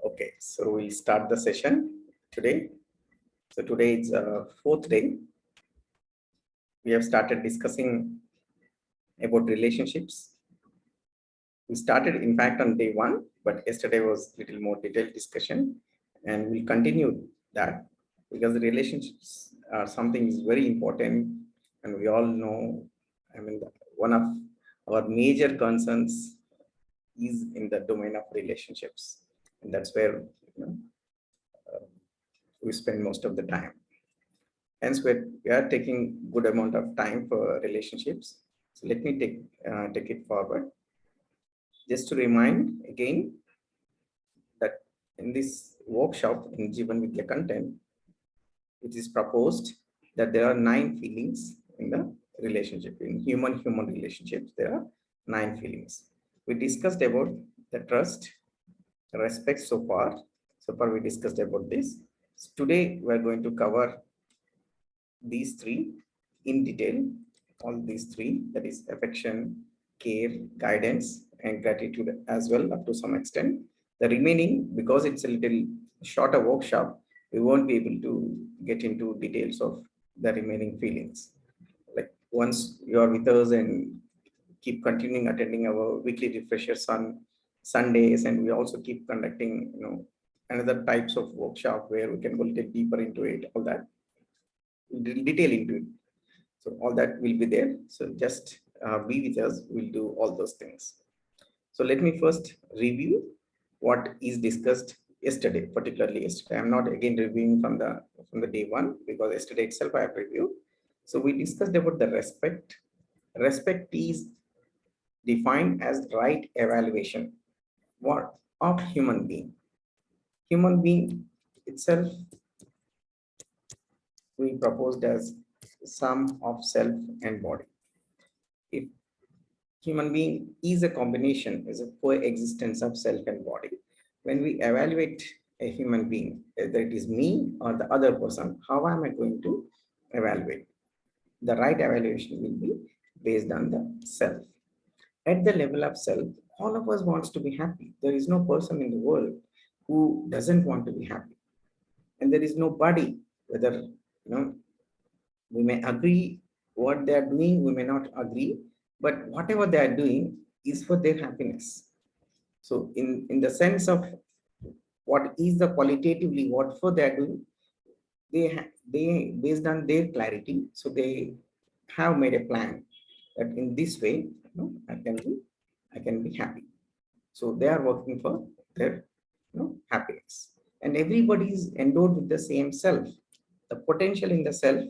Okay, so we'll start the session today. So today is fourth day. We have started discussing about relationships. We started, in fact, on day one, but yesterday was a little more detailed discussion, and we'll continue that because the relationships are something is very important, and we all know. I mean, one of our major concerns is in the domain of relationships, and that's where we spend most of the time. Hence, we are taking good amount of time for relationships. So let me take it forward. Just to remind again that in this workshop in Jivan Vidya content, it is proposed that there are 9 feelings in the relationship. In human-human relationships, there are 9 feelings. We discussed about the trust, respect so far. So far we discussed about this. So today we are going to cover these 3 in detail, all these 3, that is affection, care, guidance, and gratitude as well, up to some extent. The remaining, because it's a little shorter workshop, we won't be able to get into details of the remaining feelings. Like once you are with us and keep continuing attending our weekly refreshers on Sundays, and we also keep conducting, another types of workshop where we can go a little deeper into it, all that detail into it. So all that will be there. So just be with us. We'll do all those things. So let me first review what is discussed yesterday, particularly yesterday. I'm not again reviewing from the day one because yesterday itself I have reviewed. So we discussed about the respect. Respect is defined as right evaluation. What of human being? Human being itself we proposed as sum of self and body. If human being is a combination, is a coexistence of self and body, when we evaluate a human being, whether it is me or the other person, how am I going to evaluate? The right evaluation will be based on the self. At the level of self, all of us wants to be happy. There is no person in the world who doesn't want to be happy. And there is nobody, whether we may agree what they are doing, we may not agree, but whatever they are doing is for their happiness. So in the sense of what is the qualitatively what for they are doing, they based on their clarity, so they have made a plan that in this way I can be happy. So they are working for their happiness, and everybody is endowed with the same self. The potential in the self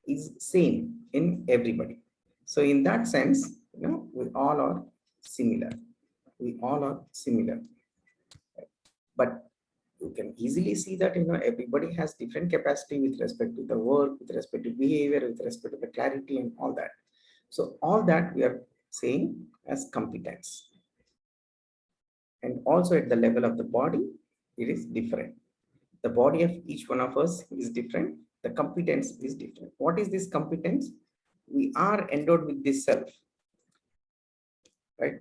is same in everybody. So in that sense, we all are similar. We all are similar. But you can easily see that everybody has different capacity with respect to the work, with respect to behavior, with respect to the clarity and all that. So all that we are saying as competence. And also at the level of the body, it is different. The body of each one of us is different. The competence is different. What is this competence? We are endowed with this self, right?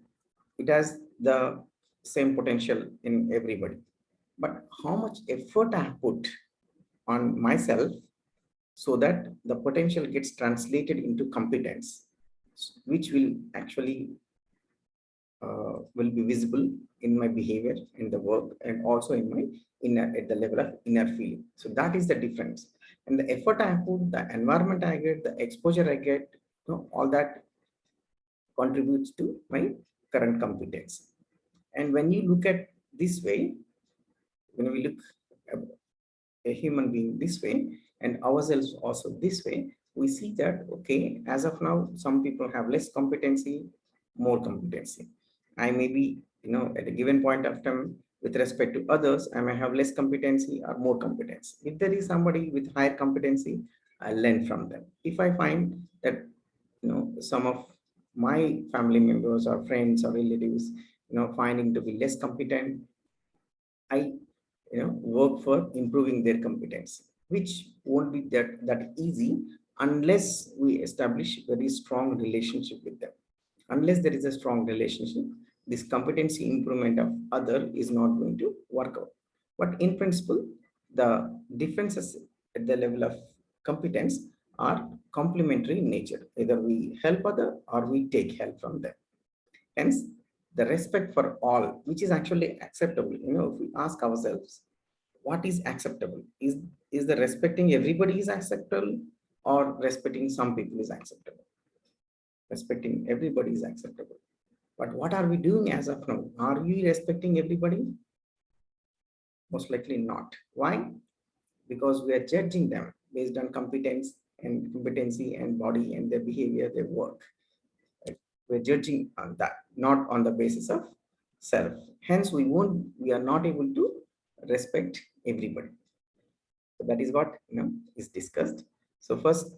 It has the same potential in everybody. But how much effort I have put on myself so that the potential gets translated into competence, which will actually will be visible in my behavior, in the work, and also in my at the level of inner feeling. So that is the difference. And the effort I put, the environment I get, the exposure I get, all that contributes to my current competence. And when you look at this way, when we look at a human being this way and ourselves also this way, we see that, okay, as of now, some people have less competency, more competency. I may be, at a given point of time, with respect to others, I may have less competency or more competence. If there is somebody with higher competency, I learn from them. If I find that, some of my family members or friends or relatives, finding to be less competent, I, work for improving their competence, which won't be that easy unless we establish very strong relationship with them. Unless there is a strong relationship, this competency improvement of other is not going to work out. But in principle, the differences at the level of competence are complementary in nature. Either we help other or we take help from them. Hence, the respect for all, which is actually acceptable. If we ask ourselves, what is acceptable? Is the respecting everybody is acceptable, or respecting some people is acceptable? Respecting everybody is acceptable. But what are we doing as of now? Are we respecting everybody? Most likely not. Why? Because we are judging them based on competence and competency and body and their behavior, their work. Right? We're judging on that, not on the basis of self. Hence, we are not able to respect everybody. So that is what is discussed. So first,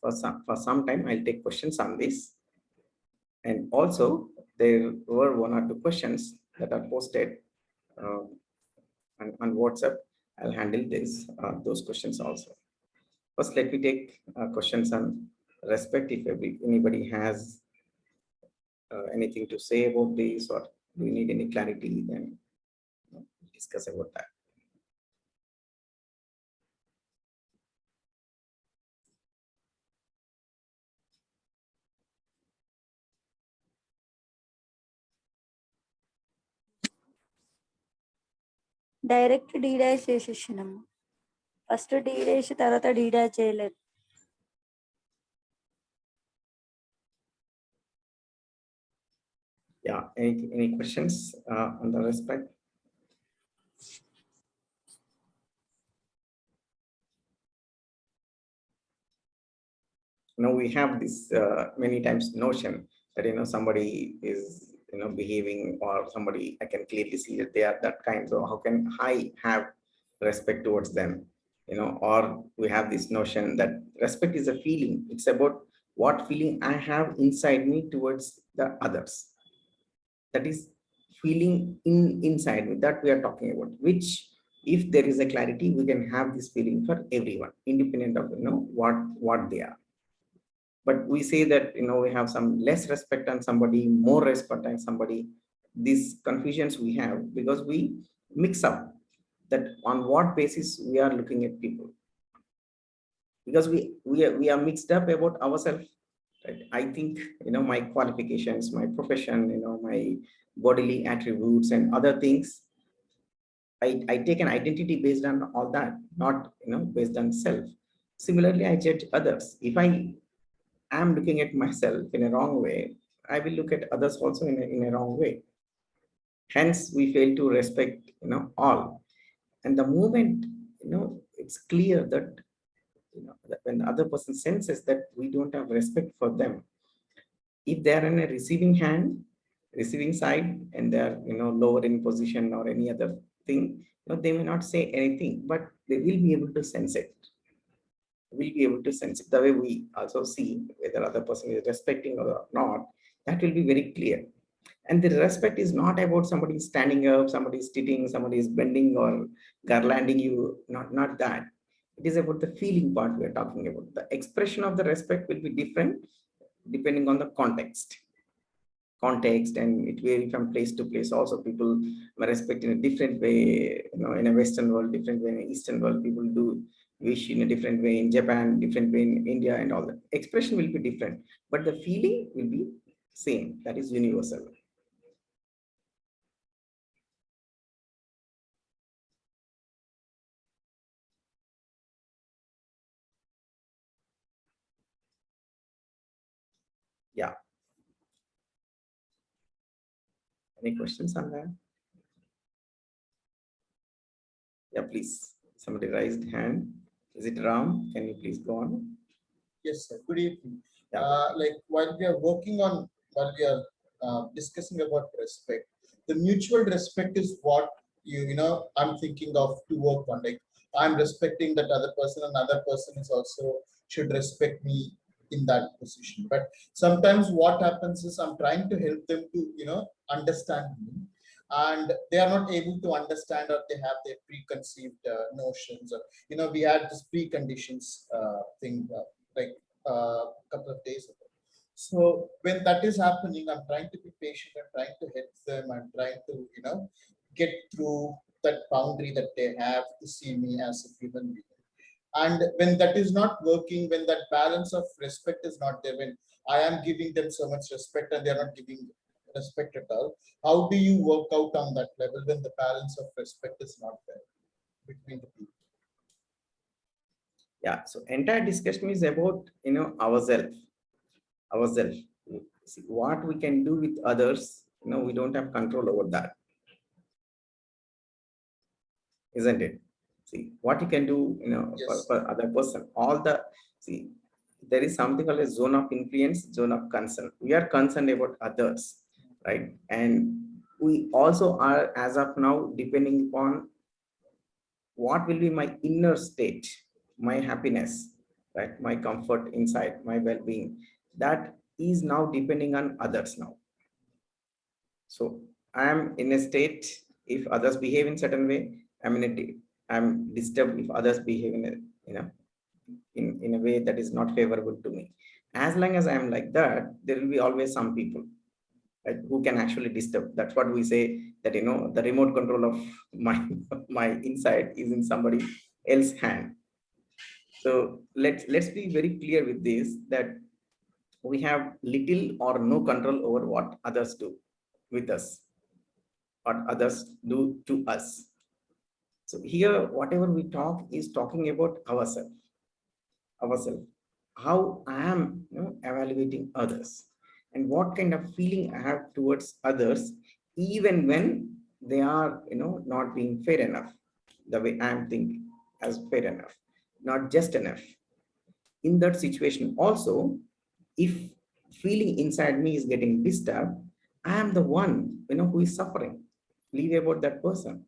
for some time, I'll take questions on this. And also, there were one or two questions that are posted uh, on WhatsApp. I'll handle those questions also. First, let me take questions on respect. If anybody has anything to say about this, or do you need any clarity, then discuss about that. Direct డీడాష్ చేసేసినాము. First డీడాష్ తర్వాత డీడాష్ చేయలేదు. Yeah, any questions on the respect? Now we have this many times notion that somebody is behaving, or somebody, I can clearly see that they are that kind, so how can I have respect towards them? Or we have this notion that respect is a feeling. It's about what feeling I have inside me towards the others. That is feeling inside me that we are talking about, which, if there is a clarity, we can have this feeling for everyone independent of what they are. But we say that we have some less respect on somebody, more respect on somebody. These confusions we have because we mix up that on what basis we are looking at people, because we are mixed up about ourselves, right? I think my qualifications, my profession, my bodily attributes and other things, I take an identity based on all that, not based on self. Similarly, I judge others. If I am looking at myself in a wrong way, I will look at others also in a wrong way. Hence, we fail to respect, all. And the moment, it's clear that, that when the other person senses that we don't have respect for them, if they are in a receiving side, and they are, lower in position or any other thing, they may not say anything, but they will be able to sense it. Will be able to sense it. The way we also see whether other person is respecting or not, that will be very clear. And the respect is not about somebody standing up, somebody is sitting, somebody is bending or garlanding you, not that. It is about the feeling part we are talking about. The expression of the respect will be different depending on the context, and it varies from place to place. Also, people may respect in a different way. In a Western world, different way. In a Eastern world, people do wish in a different way. In Japan, different way. In India, and all that. Expression will be different, but the feeling will be same. That is universal. Yeah. Any questions on that? Yeah, please. Somebody raised hand. Is it Ram? Can you please go on? Yes, sir. Good evening. Yeah. Like while we are discussing about respect, the mutual respect is what I'm thinking of to work on. Like I'm respecting that other person, and other person is also should respect me in that position. But sometimes what happens is I'm trying to help them to understand me, and they are not able to understand, or they have their preconceived notions. Or we had this preconditions thing. Like a couple of days ago. So when that is happening, I'm trying to be patient. I'm trying to help them. I'm trying to, get through that boundary that they have to see me as a human being. And when that is not working, when that balance of respect is not there, when I am giving them so much respect and they are not giving respect at all, how do you work out on that level when the balance of respect is not there between the people? Yeah, so entire discussion is about, ourselves. See, what we can do with others, we don't have control over that, isn't it? See, what you can do, Yes. for other person, see, there is something called a zone of influence, zone of concern. We are concerned about others, right? And we also are, as of now, depending upon what will be my inner state, my happiness, right? My comfort inside, my well-being. That is now depending on others now. So I am in a state, if others behave in certain way, I'm disturbed if others behave in a, in a way that is not favorable to me. As long as I am like that, there will be always some people, right, who can actually disturb. That's what we say, that the remote control of my my inside is in somebody else's hand. So let's be very clear with this, that we have little or no control over what others do with us, what others do to us. So here, whatever we talk is talking about ourselves, how I am, evaluating others, and what kind of feeling I have towards others, even when they are, not being fair enough, the way I am thinking as fair enough, not just enough. In that situation, also, if feeling inside me is getting disturbed, I am the one, who is suffering. Leave about that person.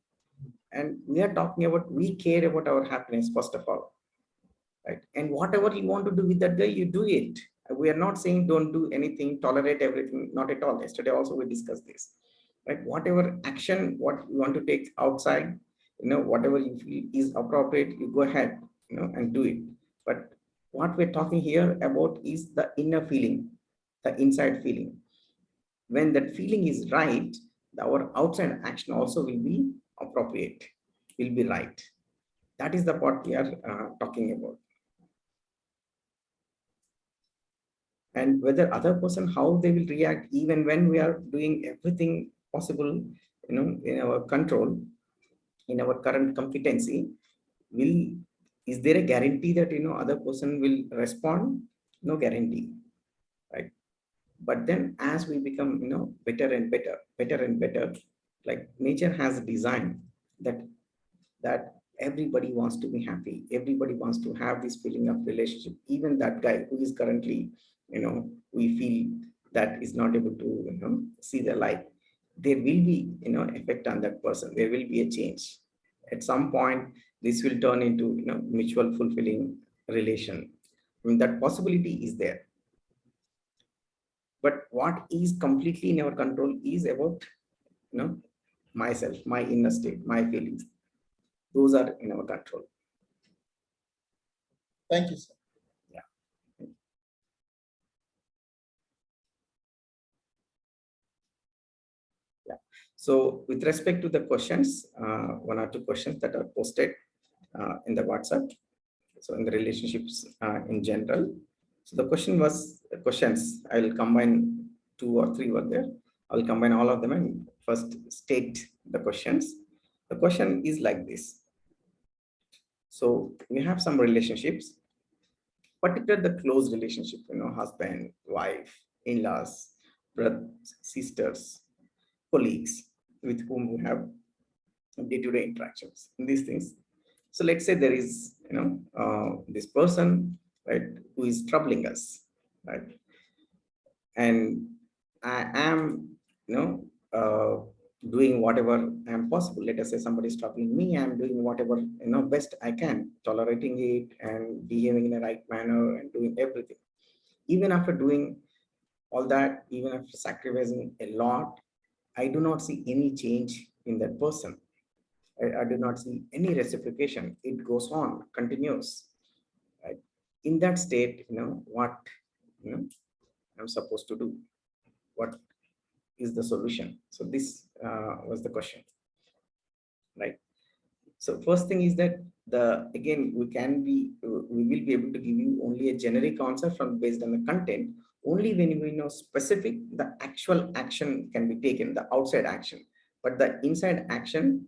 And we are talking about, we care about our happiness first of all, right? And whatever you want to do with that guy, you do it. We are not saying don't do anything, tolerate everything, not at all. Yesterday also we discussed this, right? Whatever action, what you want to take outside, whatever you feel is appropriate, you go ahead, and do it. But what we're talking here about is the inner feeling, the inside feeling. When that feeling is right, our outside action also will be appropriate, will be right. That is the part we are talking about. And whether other person, how they will react, even when we are doing everything possible, in our control, in our current competency, will is there a guarantee that other person will respond? No guarantee, right? But then as we become, better and better, like nature has designed that everybody wants to be happy, everybody wants to have this feeling of relationship. Even that guy who is currently, we feel that is not able to, see the light, there will be, effect on that person, there will be a change. At some point this will turn into, mutual fulfilling relation. I mean, that possibility is there. But what is completely in our control is about, myself, my inner state, my feelings. Those are in our control. Thank you, sir. Yeah. Yeah. So with respect to the questions, one or two questions that are posted in the WhatsApp. So in the relationships in general. So the questions, I will combine two or three were there. I will combine all of them and first state the questions. The question is like this. So we have some relationships, particularly the close relationship, husband, wife, in-laws, brothers, sisters, colleagues with whom we have day-to-day interactions in these things. So let's say there is, this person, right, who is troubling us, right? And I am, doing whatever I am possible. Let us say somebody is troubling me. I am doing whatever, best I can, tolerating it and behaving in the right manner and doing everything. Even after doing all that, even after sacrificing a lot, I do not see any change in that person. I do not see any reciprocation. It goes on, continues. Right? In that state, what I'm supposed to do? What is the solution? So this was the question. right? So first thing is that again, we will be able to give you only a generic answer from based on the content, only when we know specific, the actual action can be taken, the outside action. But the inside action,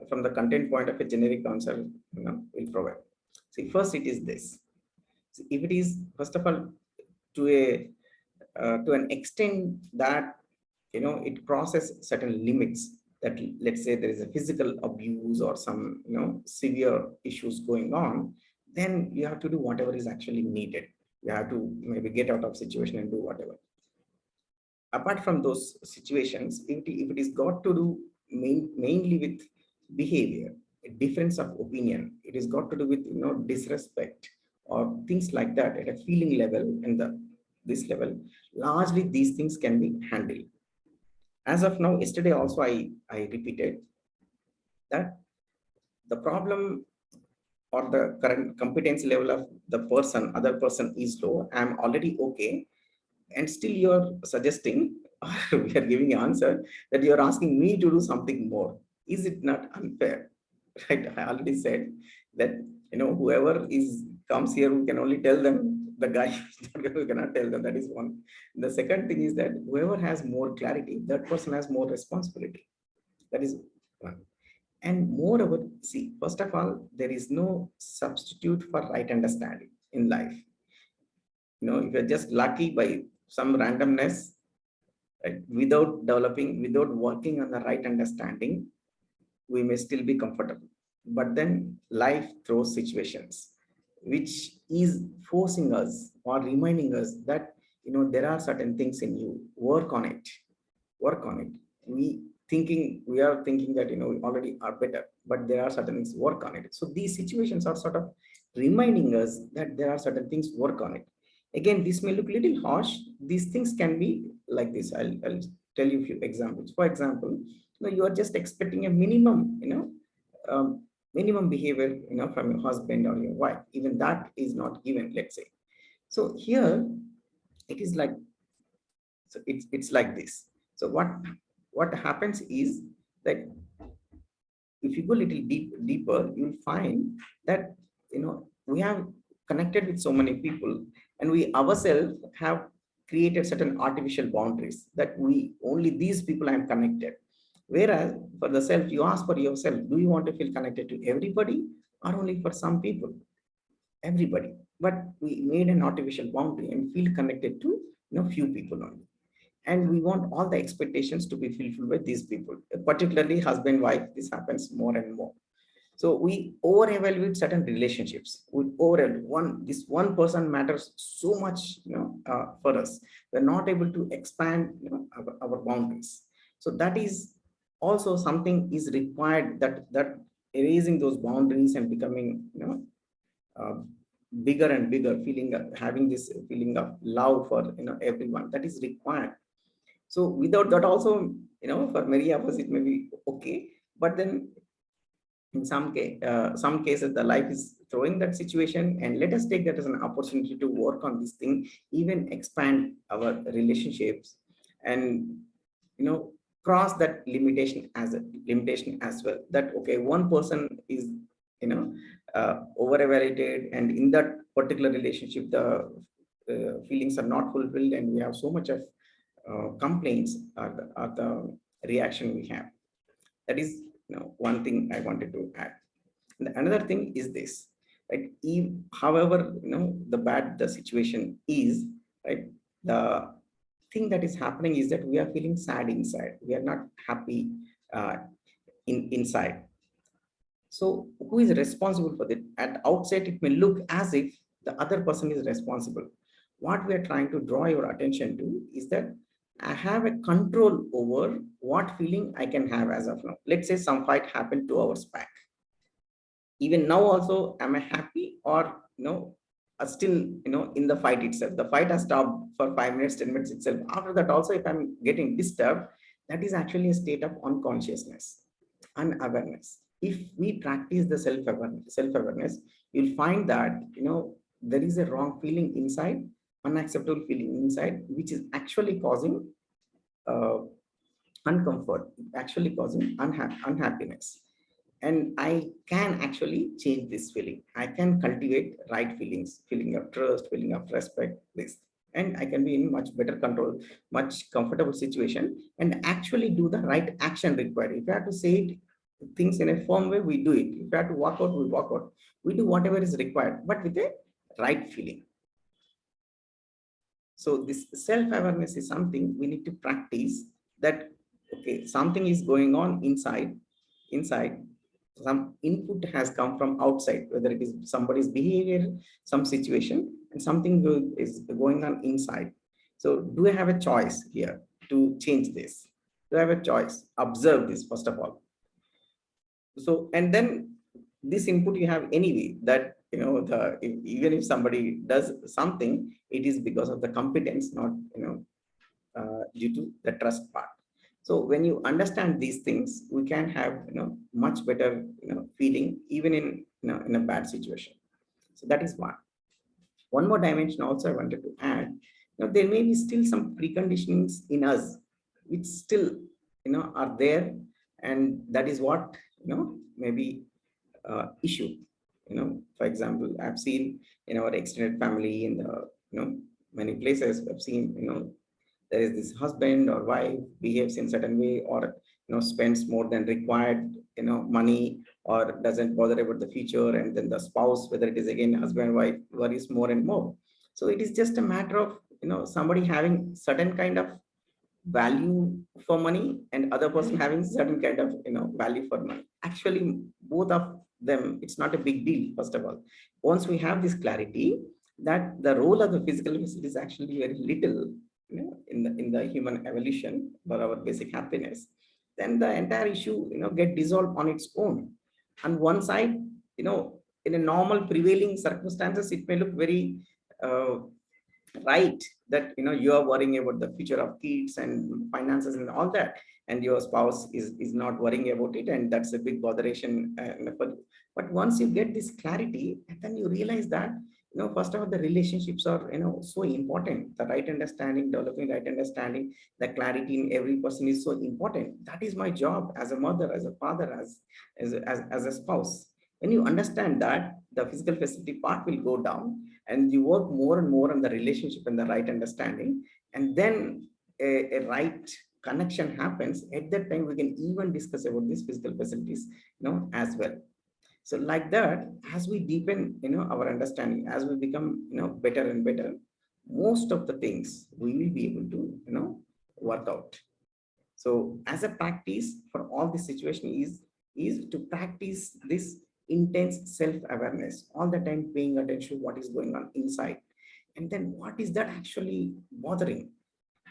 from the content point of a generic answer, will provide. See, first it is this. See, if it is, first of all, to to an extent that it crosses certain limits, that let's say there is a physical abuse or some severe issues going on, then you have to do whatever is actually needed. You have to maybe get out of situation and do whatever. Apart from those situations, if it is got to do mainly with behavior, a difference of opinion, it is got to do with disrespect or things like that at a feeling level and this level, largely these things can be handled. As of now, yesterday also I repeated that the problem or the current competence level of the other person is low. I'm already okay. And still you're suggesting, or we are giving an answer that you're asking me to do something more. Is it not unfair? Right? I already said that, whoever comes here, we can only tell them, the guy who cannot tell them, that is one. The second thing is that whoever has more clarity, that person has more responsibility. That is one. And moreover, see, first of all, there is no substitute for right understanding in life. If you're just lucky by some randomness, right, without developing, without working on the right understanding, we may still be comfortable. But then life throws situations which is forcing us or reminding us that there are certain things in you. Work on it. Work on it. We are thinking that we already are better, but there are certain things. Work on it. So these situations are sort of reminding us that there are certain things. Work on it. Again, this may look a little harsh. These things can be like this. I'll tell you a few examples. For example, you are just expecting a minimum, minimum behavior, from your husband or your wife. Even that is not given, let's say. So here it is like, so it's like this. So what happens is that if you go a little deeper, you'll find that we have connected with so many people, and we ourselves have created certain artificial boundaries that we only these people I am connected. Whereas for the self, you ask for yourself, do you want to feel connected to everybody or only for some people? Everybody. But we made an artificial boundary and feel connected to few people only. And we want all the expectations to be fulfilled by these people, particularly husband, wife. This happens more and more. So we over-evaluate certain relationships. This one person matters so much, for us. We're not able to expand, our boundaries. So that is also something is required, that erasing those boundaries and becoming, uh, bigger and bigger, having this feeling of love for everyone, that is required. So without that also, for many of us, it may be okay. But then in some cases, the life is throwing that situation, and let us take that as an opportunity to work on this thing, even expand our relationships, and cross that limitation as well. That okay, one person is over evaluated, and in that particular relationship, the feelings are not fulfilled, and we have so much of complaints are the reaction we have. That is one thing I wanted to add. And another thing is this, right? However, the bad the situation is, right? The thing that is happening is that we are feeling sad inside. We are not happy inside. So who is responsible for that? At outset, it may look as if the other person is responsible. What we are trying to draw your attention to is that I have a control over what feeling I can have as of now. Let's say some fight happened 2 hours back. Even now also, am I happy or still in the fight itself? The fight has stopped for 5 minutes, 10 minutes itself. After that also, if I'm getting disturbed, that is actually a state of unconsciousness, unawareness. If we practice the self-awareness, you'll find that there is a wrong feeling inside, unacceptable feeling inside, which is actually causing uncomfort, actually causing unhappiness. and I can actually change this feeling. I can cultivate right feelings, feeling of trust, feeling of respect, this, and I can be in much better control, much comfortable situation, and actually do the right action required. If I have to say it, things in a firm way, we do it. If I have to walk out, we walk out. We do whatever is required, but with a right feeling. So this self-awareness is something we need to practice, that, okay, something is going on inside, some input has come from outside, whether it is somebody's behavior, some situation, and something is going on inside. So do I have a choice here to change this? Do I have a choice? Observe this first of all. So, and then this input you have anyway, that, even if somebody does something, it is because of the competence, not, due to the trust part. So when you understand these things, we can have, much better, feeling, even in, in a bad situation. So that is one more dimension also I wanted to add. There may be still some preconditionings in us which still, are there, and that is what, maybe issue. For example, I've seen in our extended family, in the, many places, I've seen, there is this husband or wife behaves in certain way, or, spends more than required, money, or doesn't bother about the future, and then the spouse, whether it is again husband wife, worries more and more. So it is just a matter of, somebody having certain kind of value for money, and other person having certain kind of, value for money. Actually, both of them, it's not a big deal. First of all, once we have this clarity that the role of the physical facility is actually very little, in the human evolution for our basic happiness, then the entire issue, get dissolved on its own. On one side, in a normal prevailing circumstances, it may look very uh, right, that, you are worrying about the future of kids and finances and all that, and your spouse is not worrying about it, and that's a big botheration, but once you get this clarity, and then you realize that, first of all, the relationships are, so important. The right understanding, developing right understanding, the clarity in every person is so important. That is my job as a mother, as a father, as a spouse. When you understand that, the physical facility part will go down, and you work more and more on the relationship and the right understanding, and then a right connection happens. At that time, we can even discuss about these physical facilities, as well. So like that, as we deepen, our understanding, as we become, better and better, most of the things we will be able to, work out. So as a practice for all this situation is to practice this intense self-awareness, all the time paying attention to what is going on inside. And then what is that actually bothering?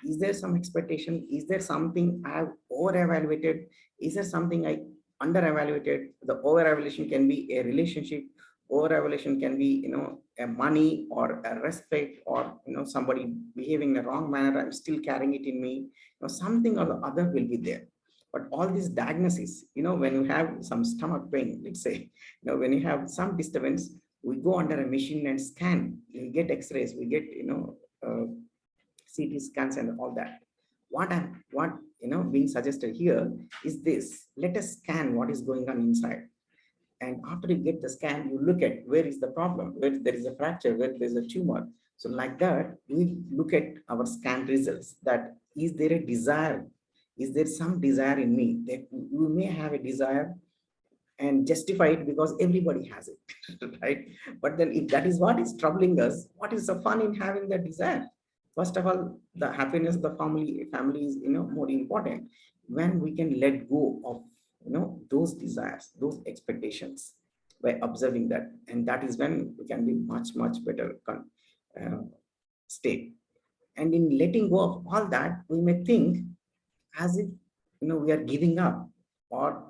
Is there some expectation? Is there something I've over-evaluated? Is there something I under-evaluated? The over-evaluation can be a relationship. Over-evaluation can be, a money or a respect, or, somebody behaving in a wrong manner. I'm still carrying it in me. Something or the other will be there. But all these diagnoses, when you have some stomach pain, let's say, when you have some disturbance, we go under a machine and scan. We get X-rays. We get, CT scans and all that. What being suggested here is this: let us scan what is going on inside. And after you get the scan, you look at where is the problem, where there is a fracture, where there is a tumor. So like that, we look at our scan results, that is there a desire? Is there some desire in me? That we may have a desire and justify it because everybody has it, right? But then if that is what is troubling us, what is the fun in having that desire? First of all, the happiness of the family is, more important. When we can let go of, those desires, those expectations, by observing that, and that is when we can be much better uh, state. And in letting go of all that, we may think as if, we are giving up, or,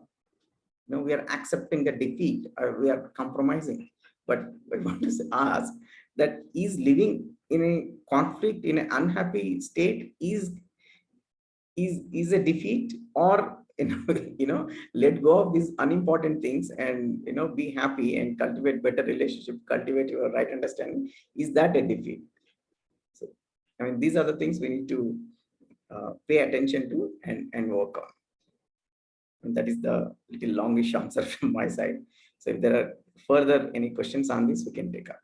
we are accepting the defeat, or we are compromising. But I want to ask, that is living in a conflict, in an unhappy state, is a defeat, or, let go of these unimportant things, and, be happy and cultivate better relationship, cultivate your right understanding, is that a defeat? So, I mean, these are the things we need to pay attention to, and work on. And that is the little longish answer from my side. So if there are further any questions on this, we can take up.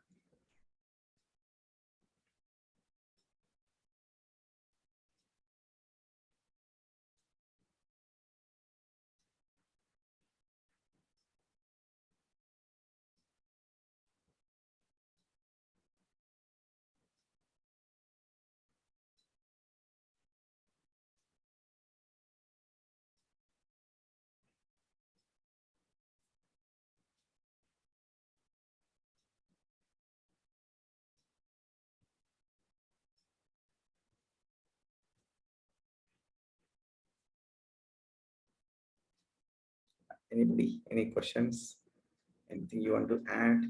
Anybody, any questions? Anything you want to add?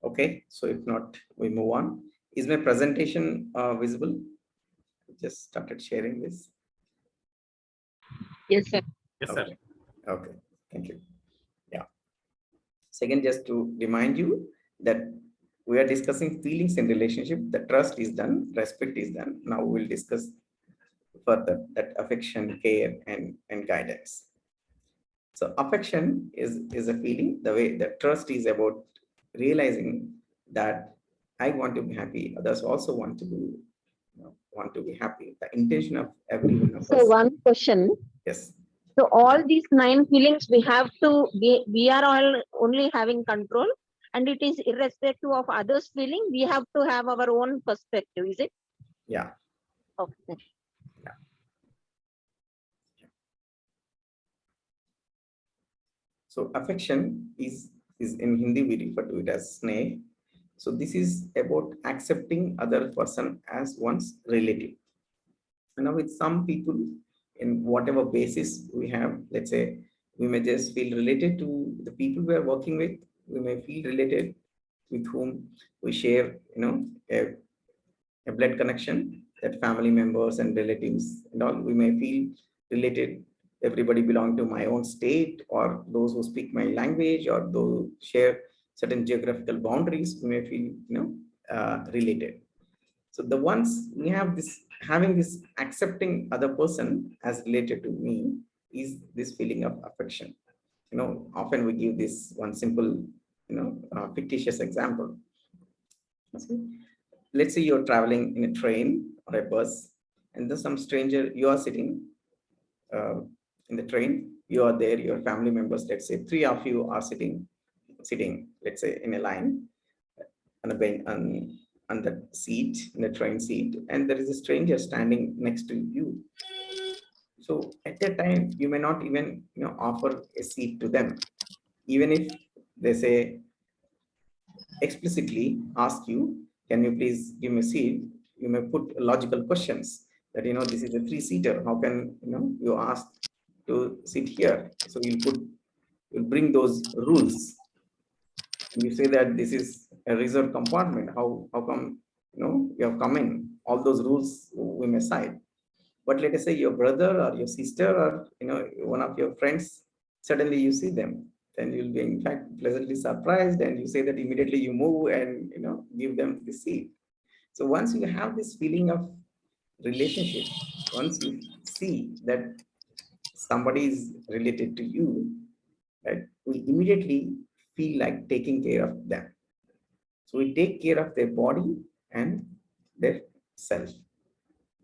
Okay, so if not, we move on. Is my presentation visible? Just started sharing this. Yes, sir. Yes, sir. Okay. Okay, thank you. Yeah. Second, just to remind you that we are discussing feelings in relationship. The trust is done, respect is done. Now we'll discuss further that affection, care, and guidance. So affection is a feeling. The way the trust is about realizing that I want to be happy. Others also want to be, want to be happy. The intention of every one of So us. one question. Yes. So all these 9 feelings we have to we are all only having control, and it is irrespective of others' feeling. We have to have our own perspective. Is it? Yeah. Okay. So affection is in Hindi we refer to it as sneh. So this is about accepting other person as one's relative. And now with some people, in whatever basis we have, let's say we may just feel related to the people we are working with. We may feel related with whom we share, a blood connection, that family members and relatives and all. We may feel related. Everybody belong to my own state, or those who speak my language, or those share certain geographical boundaries. We may feel, related. So the ones we have this having this accepting other person as related to me is this feeling of affection. Often we give this one simple, fictitious example. Okay. Let's say you're traveling in a train or a bus, and there's some stranger you are sitting uh, in the train. You are there, your family members. Let's say 3 of you are sitting. Let's say in a line on a bench on the seat, in the train seat, and there is a stranger standing next to you. So at that time, you may not even offer a seat to them, even if they say explicitly ask you, can you please give me a seat? You may put logical questions that this is a 3-seater. How can you ask to sit here? So you'll bring those rules. You say that this is a reserved compartment. How come you have come in? All those rules we may cite. But let us say your brother or your sister or one of your friends, suddenly you see them, then you'll be in fact pleasantly surprised, and you say that immediately you move and give them the seat. So once you have this feeling of relationship, once you see that somebody is related to you, right, we immediately feel like taking care of them. So we take care of their body and their self,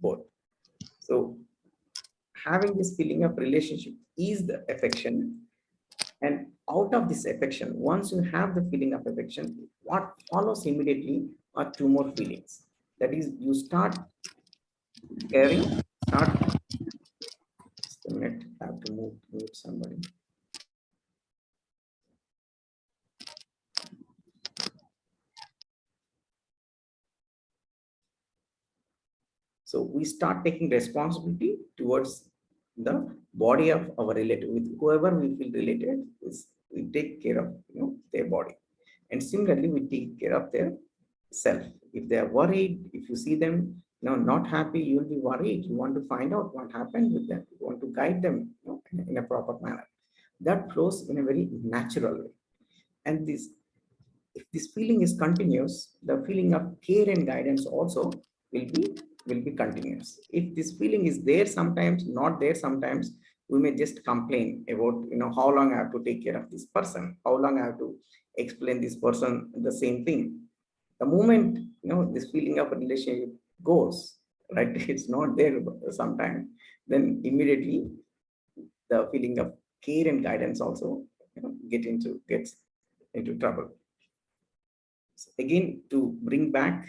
both. So having this feeling of relationship is the affection. And out of this affection, once you have the feeling of affection, what follows immediately are 2 more feelings. That is, you start caring, start, just a minute, I have to mute somebody. So we start taking responsibility towards the body of our relative. With whoever we feel related, we take care of their body, and similarly we take care of their self. If they are worried, if you see them, not happy, you'll be worried. You want to find out what happened with them. You want to guide them, in a proper manner. That flows in a very natural way. And if this feeling is continuous, the feeling of care and guidance also will be continuous. If this feeling is there sometimes, not there sometimes, we may just complain about, how long I have to take care of this person, how long I have to explain this person the same thing. The moment this feeling of a relationship goes, right, it's not there sometimes, then immediately the feeling of care and guidance also gets into trouble. So again, to bring back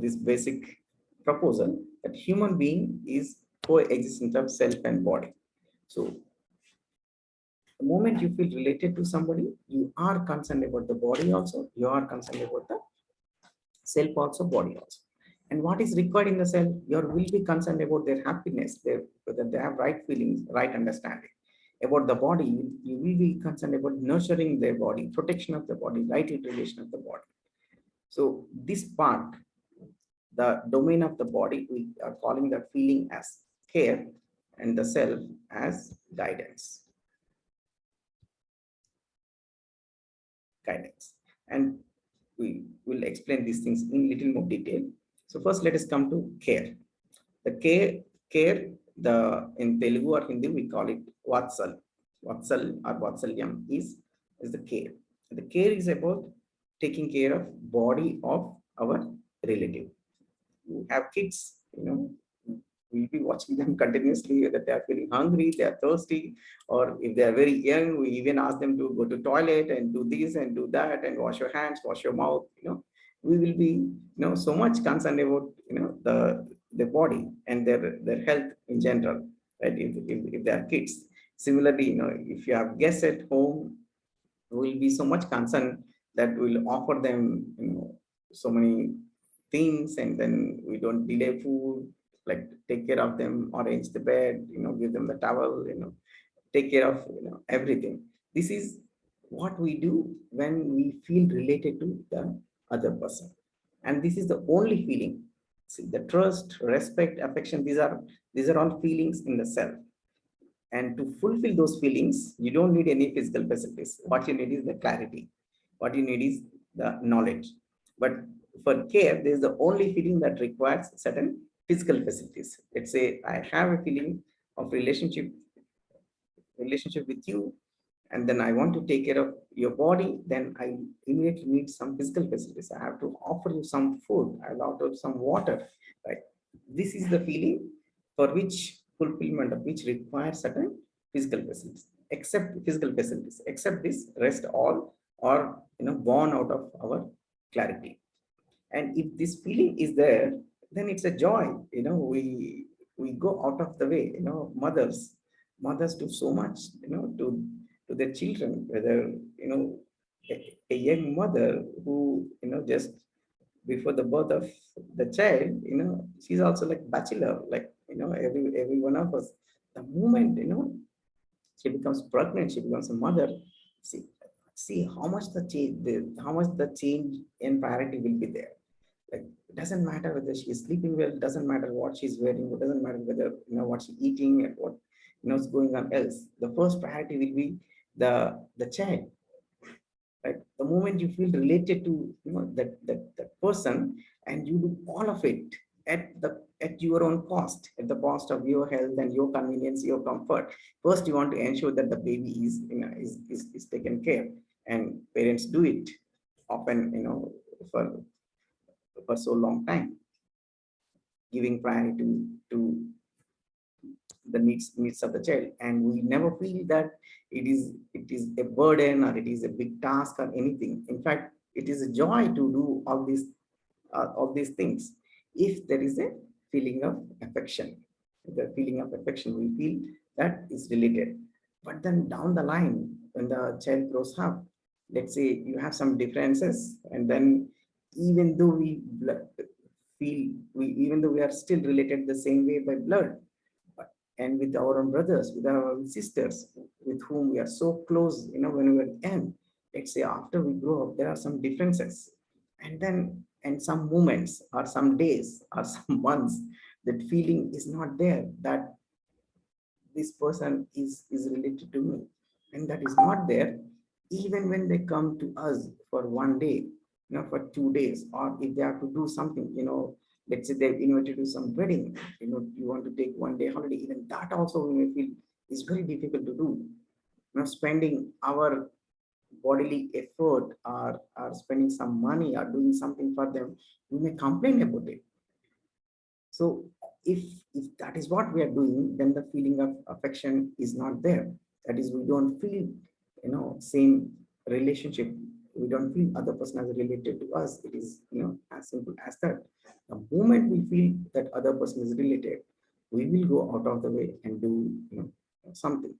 this basic proposal that human being is coexistence of self and body. So the moment you feel related to somebody, you are concerned about the body also, you are concerned about the self also, body also. And what is required in the self, you will be concerned about their happiness, whether they have right feelings, right understanding. About the body, you will be concerned about nurturing their body, protection of the body, right integration of the body. So this part, the domain of the body, we are calling the feeling as care and the self as guidance. And we will explain these things in little more detail. So first, let us come to care. The care, in Telugu or Hindi we call it Vatsal. Vatsal or Vatsalyam is the care. The care is about taking care of body of our relative. You have kids, we'll be watching them continuously, that they are feeling hungry, they are thirsty, or if they are very young, we even ask them to go to toilet and do this and do that and wash your hands, wash your mouth. We will be so much concerned about the body and their health in general, right? If they are kids. Similarly, if you have guests at home, we will be so much concerned that we'll offer them so many things, and then we don't delay food, like take care of them, arrange the bed, give them the towel, take care of everything. This is what we do when we feel related to the other person, and this is the only feeling. See, the trust, respect, affection, these are all feelings in the self. And to fulfill those feelings, you don't need any physical facilities. What you need is the clarity. What you need is the knowledge. But for care, there is the only feeling that requires certain physical facilities. Let's say I have a feeling of relationship with you, and then I want to take care of your body, then I immediately need some physical facilities. I have to offer you some food, I'll offer some water, right? This is the feeling for which fulfillment of which requires certain physical facilities. Except this, rest all are born out of our clarity. And if this feeling is there, then it's a joy. We go out of the way. Mothers do so much, to their children. Whether a young mother who just before the birth of the child, she's also like bachelor, like every one of us. The moment she becomes pregnant, she becomes a mother. See how much the change in priority will be there. Like, it doesn't matter whether she's sleeping well, doesn't matter what she's wearing, it doesn't matter whether what she's eating and what is going on else. The first priority will be the child. Right? The moment you feel related to that person, and you do all of it at your own cost, at the cost of your health and your convenience, your comfort. First, you want to ensure that the baby is taken care, and parents do it often, for so long time, giving priority to the needs of the child, and we never feel that it is a burden or it is a big task or anything. In fact, it is a joy to do all these things if there is a feeling of affection. The feeling of affection, we feel that is related. But then down the line, when the child grows up, let's say you have some differences, and then even though even though we are still related the same way by blood, and with our own brothers, with our own sisters, with whom we are so close, when we were young, let's say after we grow up, there are some differences. And then, and some moments or some days or some months, that feeling is not there, that this person is related to me. And that is not there, even when they come to us for one day, for 2 days, or if they have to do something, let's say they've invited to some wedding, you want to take one day holiday, even that also we may feel is very difficult to do. Spending our bodily effort, or spending some money or doing something for them, we may complain about it. So if that is what we are doing, then the feeling of affection is not there. That is, we don't feel, same relationship. We don't feel other person as related to us. It is, as simple as that. The moment we feel that other person is related, we will go out of the way and do, something.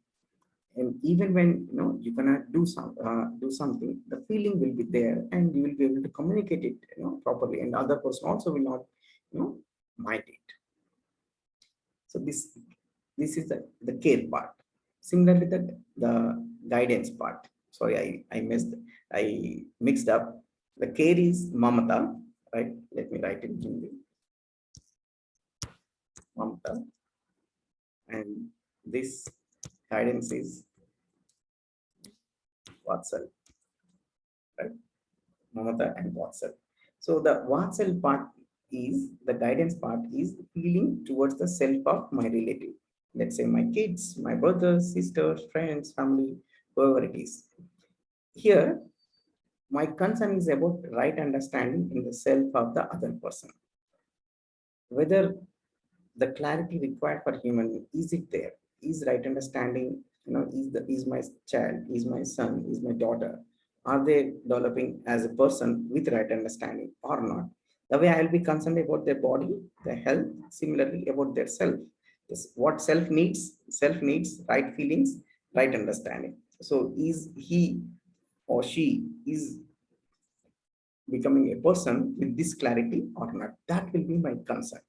And even when you cannot do something, the feeling will be there, and you will be able to communicate it, properly, and the other person also will not, mind it. So this is the care part. Similarly, the guidance part. Sorry, I mixed up. The care is mamata, right? Let me write it in Hindi. Mamata, and this guidance is Vatsal, right? Mamata and Vatsal. So the Vatsal part is, the guidance part is feeling towards the self of my relative. Let's say my kids, my brothers, sisters, friends, family, whoever it is. Here, my concern is about right understanding in the self of the other person. Whether the clarity required for human, is it there? Is right understanding, is my child, is my son, is my daughter, are they developing as a person with right understanding or not? The way I'll be concerned about their body, their health, similarly about their self. What self needs right feelings, right understanding. So is he or she is becoming a person with this clarity or not? That will be my concern.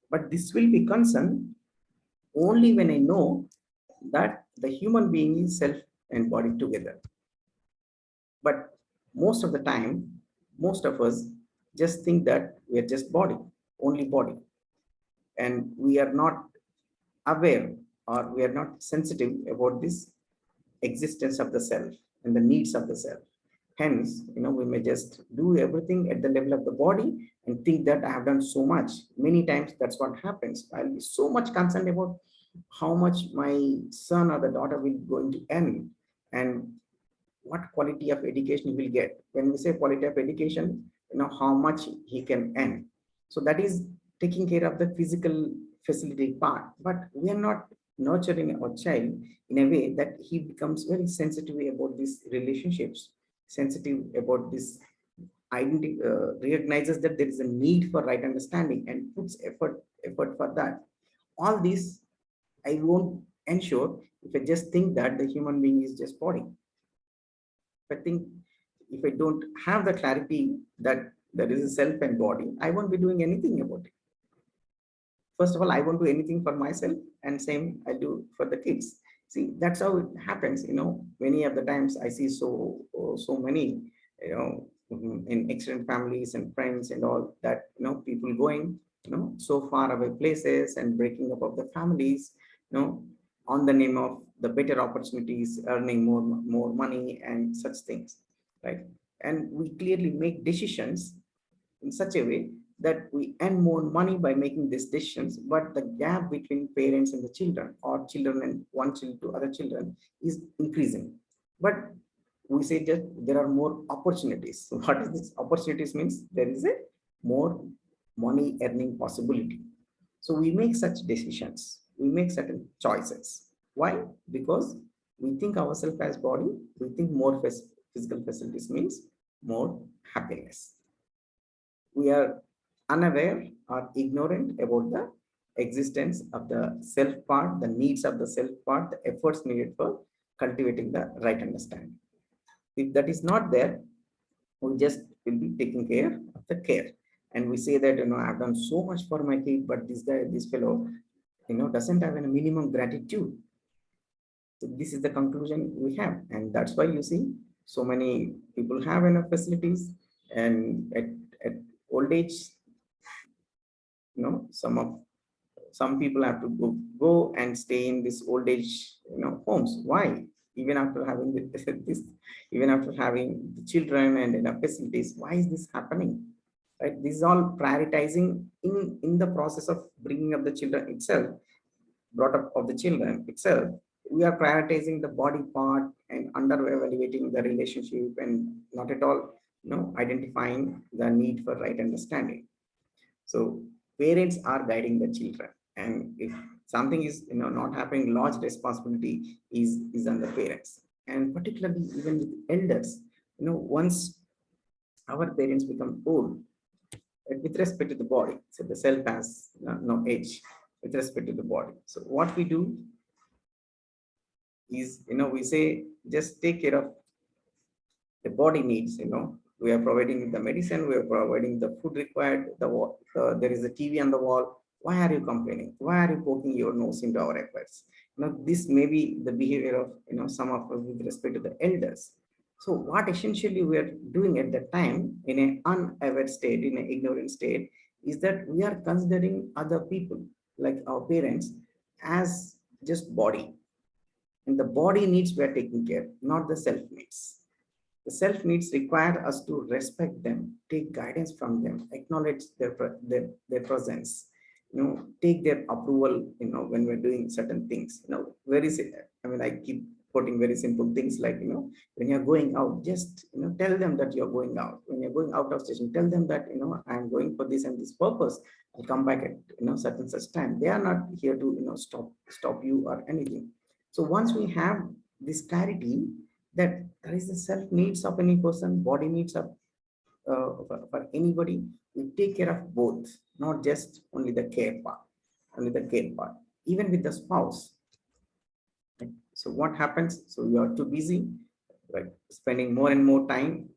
But this will be concern only when I know that the human being is self and body together. But most of the time, most of us just think that we are just body, only body. And we are not aware, or we are not sensitive about this existence of the self and the needs of the self. Hence, we may just do everything at the level of the body and think that I have done so much. Many times that's what happens. I'll be so much concerned about how much my son or the daughter will going to earn, and what quality of education he will get. When we say quality of education, how much he can earn. So that is taking care of the physical facility part, but we are not nurturing our child in a way that he becomes very sensitive about these relationships, sensitive about this identity, recognizes that there is a need for right understanding and puts effort for that. All this I won't ensure if I just think that the human being is just body. I think if I don't have the clarity that there is a self and body, I won't be doing anything about it. First of all, I won't do anything for myself, and same I do for the kids. See, that's how it happens. Many of the times I see so many, in extended families and friends and all that, people going, so far away places and breaking up of the families, on the name of the better opportunities, earning more money and such things, right? And we clearly make decisions in such a way that we earn more money by making these decisions, but the gap between parents and the children, or children and one child to other children, is increasing. But we say that there are more opportunities. So what is this opportunities means? There is a more money earning possibility. So we make such decisions, we make certain choices. Why? Because we think ourselves as body, we think more physical facilities means more happiness. We are unaware or ignorant about the existence of the self part, the needs of the self part, the efforts needed for cultivating the right understanding. If that is not there, we just will be taking care of the care. And we say that, I've done so much for my kid, but this guy, this fellow, doesn't have a minimum gratitude. So this is the conclusion we have. And that's why you see so many people have enough facilities, and at old age, some people have to go and stay in this old age, homes. Why? Even after having this, even after having the children and facilities, why is this happening? Right? This is all prioritizing in the process of bringing up the children itself, brought up of the children itself. We are prioritizing the body part and under evaluating the relationship and not at all, identifying the need for right understanding. So parents are guiding the children, and if something is not happening, large responsibility is on the parents, and particularly even with elders. Once our parents become old, with respect to the body, so the self has no age with respect to the body. So what we do is, we say just take care of the body needs. We are providing the medicine, we are providing the food required, there is a TV on the wall. Why are you complaining? Why are you poking your nose into our affairs? This may be the behavior of some of us with respect to the elders. So what essentially we are doing at that time, in an unaware state, in an ignorant state, is that we are considering other people like our parents as just body, and the body needs we are taking care, not the self needs. The self needs require us to respect them, take guidance from them, acknowledge their presence, take their approval, when we're doing certain things. Very, I mean, I keep quoting very simple things like, when you're going out, just, tell them that you're going out. When you're going out of station, tell them that, I'm going for this and this purpose. I'll come back at, certain such time. They are not here to, stop you or anything. So once we have this clarity, that there is the self needs of any person, body needs of for anybody, we take care of both, not just only the care part, even with the spouse. Right? So what happens? So you are too busy, right? Spending more and more time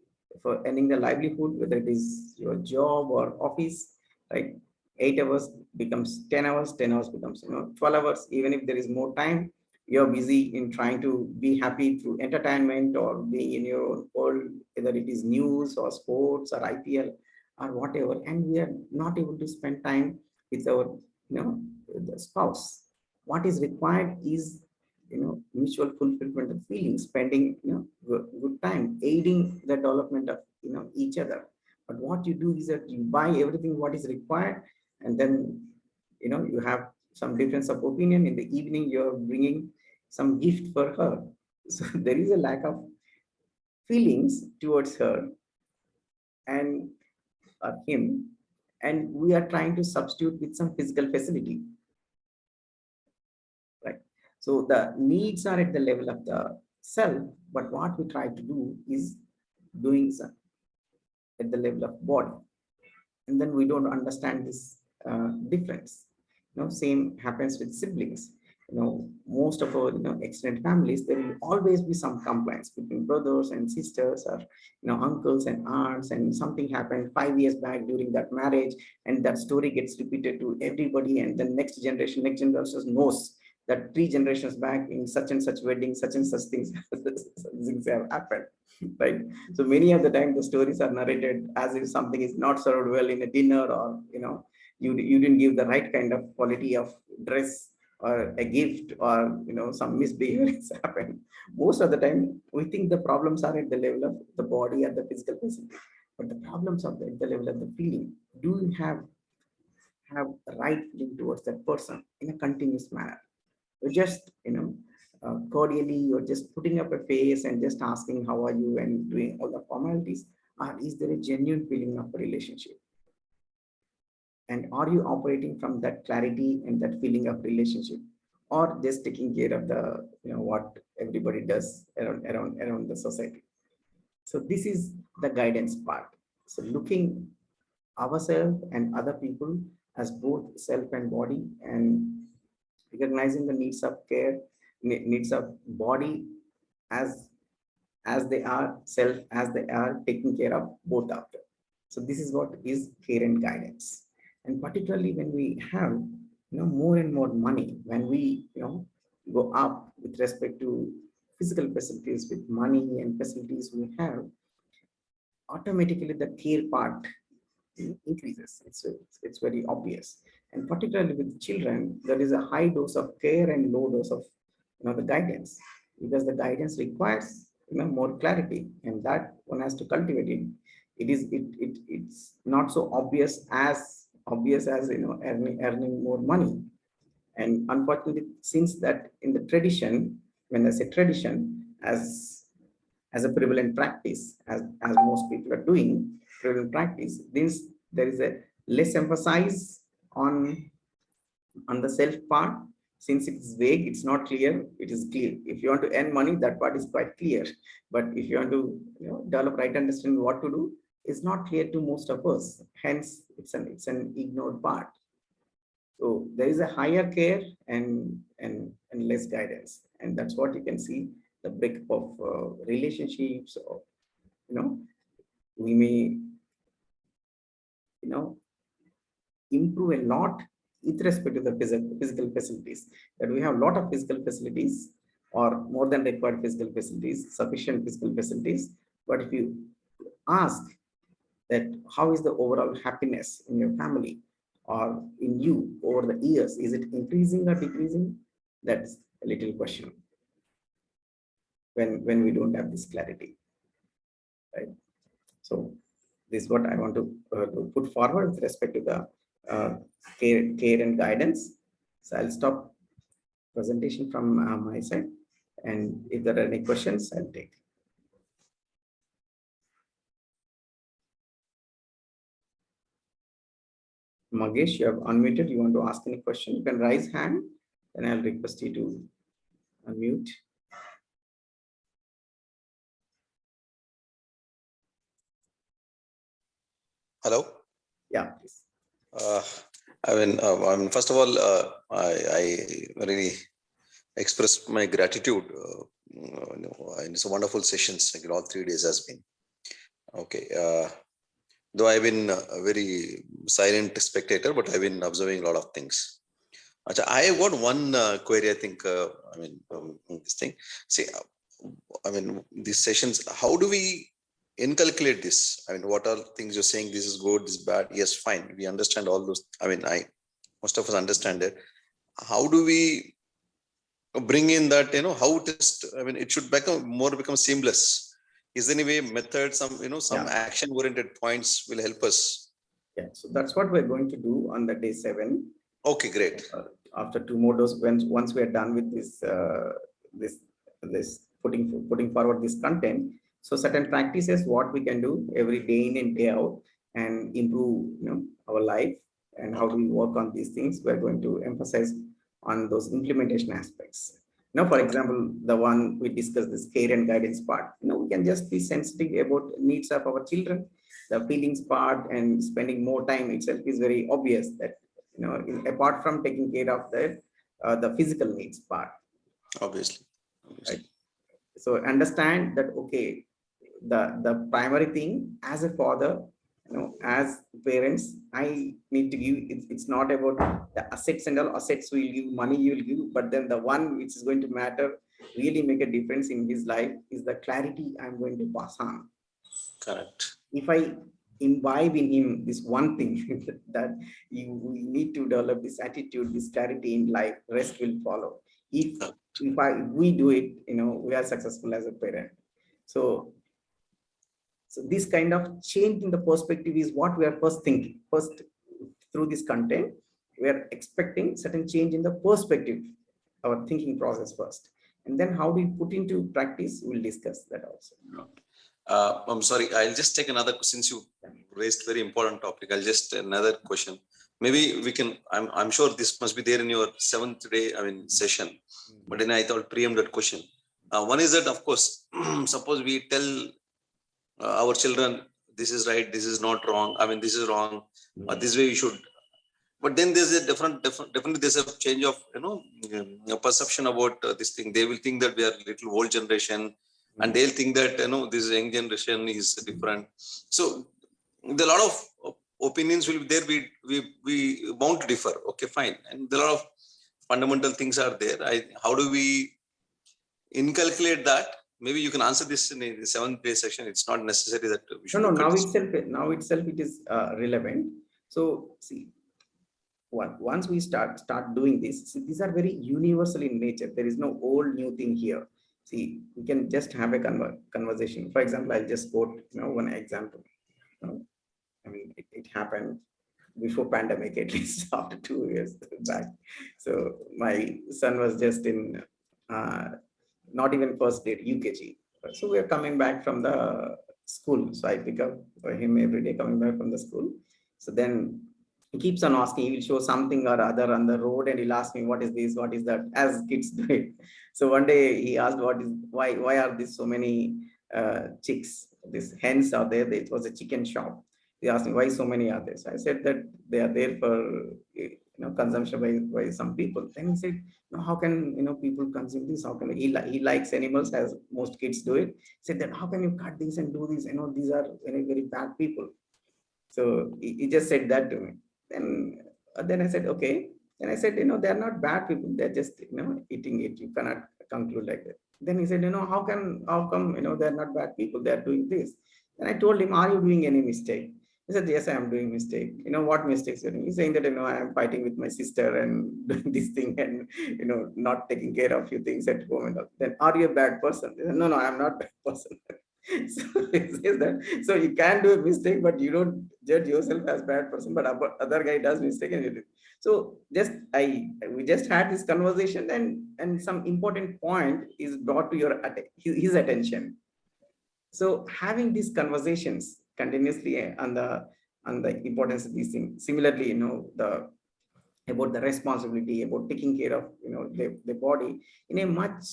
for earning the livelihood, whether it is your job or office, right? 8 hours becomes 10 hours, 10 hours becomes 12 hours. Even if there is more time, you're busy in trying to be happy through entertainment or being in your own world, whether it is news or sports or IPL or whatever, and we are not able to spend time with our, the spouse. What is required is, mutual fulfillment of feelings, spending, good time, aiding the development of, each other. But what you do is that you buy everything what is required, and then, you have some difference of opinion. In the evening, you're bringing some gift for her. So there is a lack of feelings towards her and him, and we are trying to substitute with some physical facility, right? So the needs are at the level of the self, but what we try to do is doing some at the level of body, and then we don't understand this difference. Same happens with siblings. Most of our extended families, there will always be some complaints between brothers and sisters, or uncles and aunts, and something happened 5 years back during that marriage, and that story gets repeated to everybody, and the next generation knows that 3 generations back in such and such wedding, such and such things, things have happened, right? So many of the time the stories are narrated as if something is not served well in a dinner, or you didn't give the right kind of quality of dress or a gift, or some misbehavior has happened. Most of the time we think the problems are at the level of the body or the physical facility, but the problems are at the level of the feeling. Do you have the right feeling towards that person in a continuous manner? You're just cordially, you're just putting up a face and just asking how are you and doing all the formalities, or is there a genuine feeling of a relationship? And are you operating from that clarity and that feeling of relationship, or just taking care of the what everybody does around the society? So this is the guidance part. So looking ourselves and other people as both self and body, and recognizing the needs of care, needs of body as they are, self as they are, taking care of both after. So this is what is care and guidance. And particularly when we have more and more money, when we go up with respect to physical facilities, with money and facilities we have, automatically the care part increases. It's very obvious. And particularly with children, there is a high dose of care and low dose of the guidance, because the guidance requires more clarity, and that one has to cultivate it. It's not so obvious as earning more money. And unfortunately, since that in the tradition, when I say tradition, as a prevalent practice, as most people are doing prevalent practice, this there is a less emphasis on the self part. Since it's vague, it's not clear, it is clear. If you want to earn money, that part is quite clear. But if you want to develop right understanding what to do, it's not clear to most of us. Hence, it's an ignored part. So there is a higher care and less guidance, and that's what you can see the breakup of relationships. Or we may improve a lot with respect to the physical facilities. That we have a lot of physical facilities, or more than required physical facilities, sufficient physical facilities. But if you ask that how is the overall happiness in your family or in you over the years, is it increasing or decreasing? That's a little question when we don't have this clarity, right? So this is what I want to put forward with respect to the care and guidance. So I'll stop presentation from my side, and if there are any questions, I'll take. Magesh, you have unmuted. You want to ask any question? You can raise hand, and I'll request you to unmute. Hello. Yeah, please. First of all, I really express my gratitude. It's a wonderful sessions. Like all 3 days has been. Okay. Though I've been a very silent spectator, but I've been observing a lot of things. I have got one query. I think. This thing. See, these sessions. How do we inculcate this? What are things you're saying? This is good, this is bad. Yes, fine. We understand all those. Most of us understand it. How do we bring in that? How it is. It should become seamless. Is there any way, method, some action-oriented points will help us? Yeah. So that's what we're going to do on the day 7. Okay, great. After 2 more days, once we are done with this putting forward this content. So certain practices, what we can do every day in and day out, and improve our life, and how do we work on these things. We're going to emphasize on those implementation aspects. For example, the one we discussed, this care and guidance part, we can just be sensitive about needs of our children. The feelings part and spending more time itself is very obvious that, apart from taking care of the physical needs part. Obviously. Right? So understand that, okay, the primary thing as a father, as parents, I need to give, it's not about the assets and all. Assets will give, money you will give, but then the one which is going to matter, really make a difference in his life, is the clarity I'm going to pass on. Correct. If I imbibe in him this one thing, that we need to develop this attitude, this clarity in life, rest will follow. If we do it, we are successful as a parent. So this kind of change in the perspective is what we are first thinking. First, through this content, we are expecting certain change in the perspective, our thinking process first. And then how we put into practice, we'll discuss that also. I'm sorry, I'll just take another, since you raised very important topic, I'll just another question. Maybe we can, I'm sure this must be there in your 7th day, session, but then I thought preempt that question. One is that, of course, suppose we tell our children, this is right, this is not wrong, this is wrong, or this way you should. But then there's a definitely there's a change of, perception about this thing. They will think that we are little old generation, and they'll think that, this young generation is different. So there are a lot of opinions will be there. We bound to differ. Okay, fine. And there are a lot of fundamental things are there. How do we inculcate that? maybe you can answer this in the 7th day section. It's not necessary that we should. No, look at now this. itself it is relevant. So see, once we start doing this, see, these are very universal in nature. There is no old new thing here. See, we can just have a conversation. For example, I'll just quote one example. I mean, it happened before pandemic, at least after 2 years back. So my son was just in not even first grade, UKG. So we are coming back from the school. So I pick up for him every day coming back from the school. So then he keeps on asking, he will show something or other on the road and he'll ask me, what is this, what is that, as kids do it. So one day he asked, why are there so many chicks, these hens are there? It was a chicken shop. He asked me, why so many are there? So I said that they are there for consumption by some people. Then he said, no, how can people consume this? How can he likes animals as most kids do it? He said that how can you cut this and do this? These are very, very bad people. So he just said that to me. Then I said, okay. Then I said, they're not bad people. They're just eating it. You cannot conclude like that. Then he said, how come they're not bad people? They're doing this. Then I told him, are you doing any mistake? He said, yes, I am doing mistake. What mistakes you're doing? He's saying that, I am fighting with my sister and doing this thing and, not taking care of few things at home. And all. Then are you a bad person? He said, no, I am not a bad person. So he says that, so you can do a mistake, but you don't judge yourself as bad person, but other guy does mistake and you do. So we just had this conversation and some important point is brought to his attention. So having these conversations continuously on the importance of these things. Similarly, about the responsibility, about taking care of the body in a much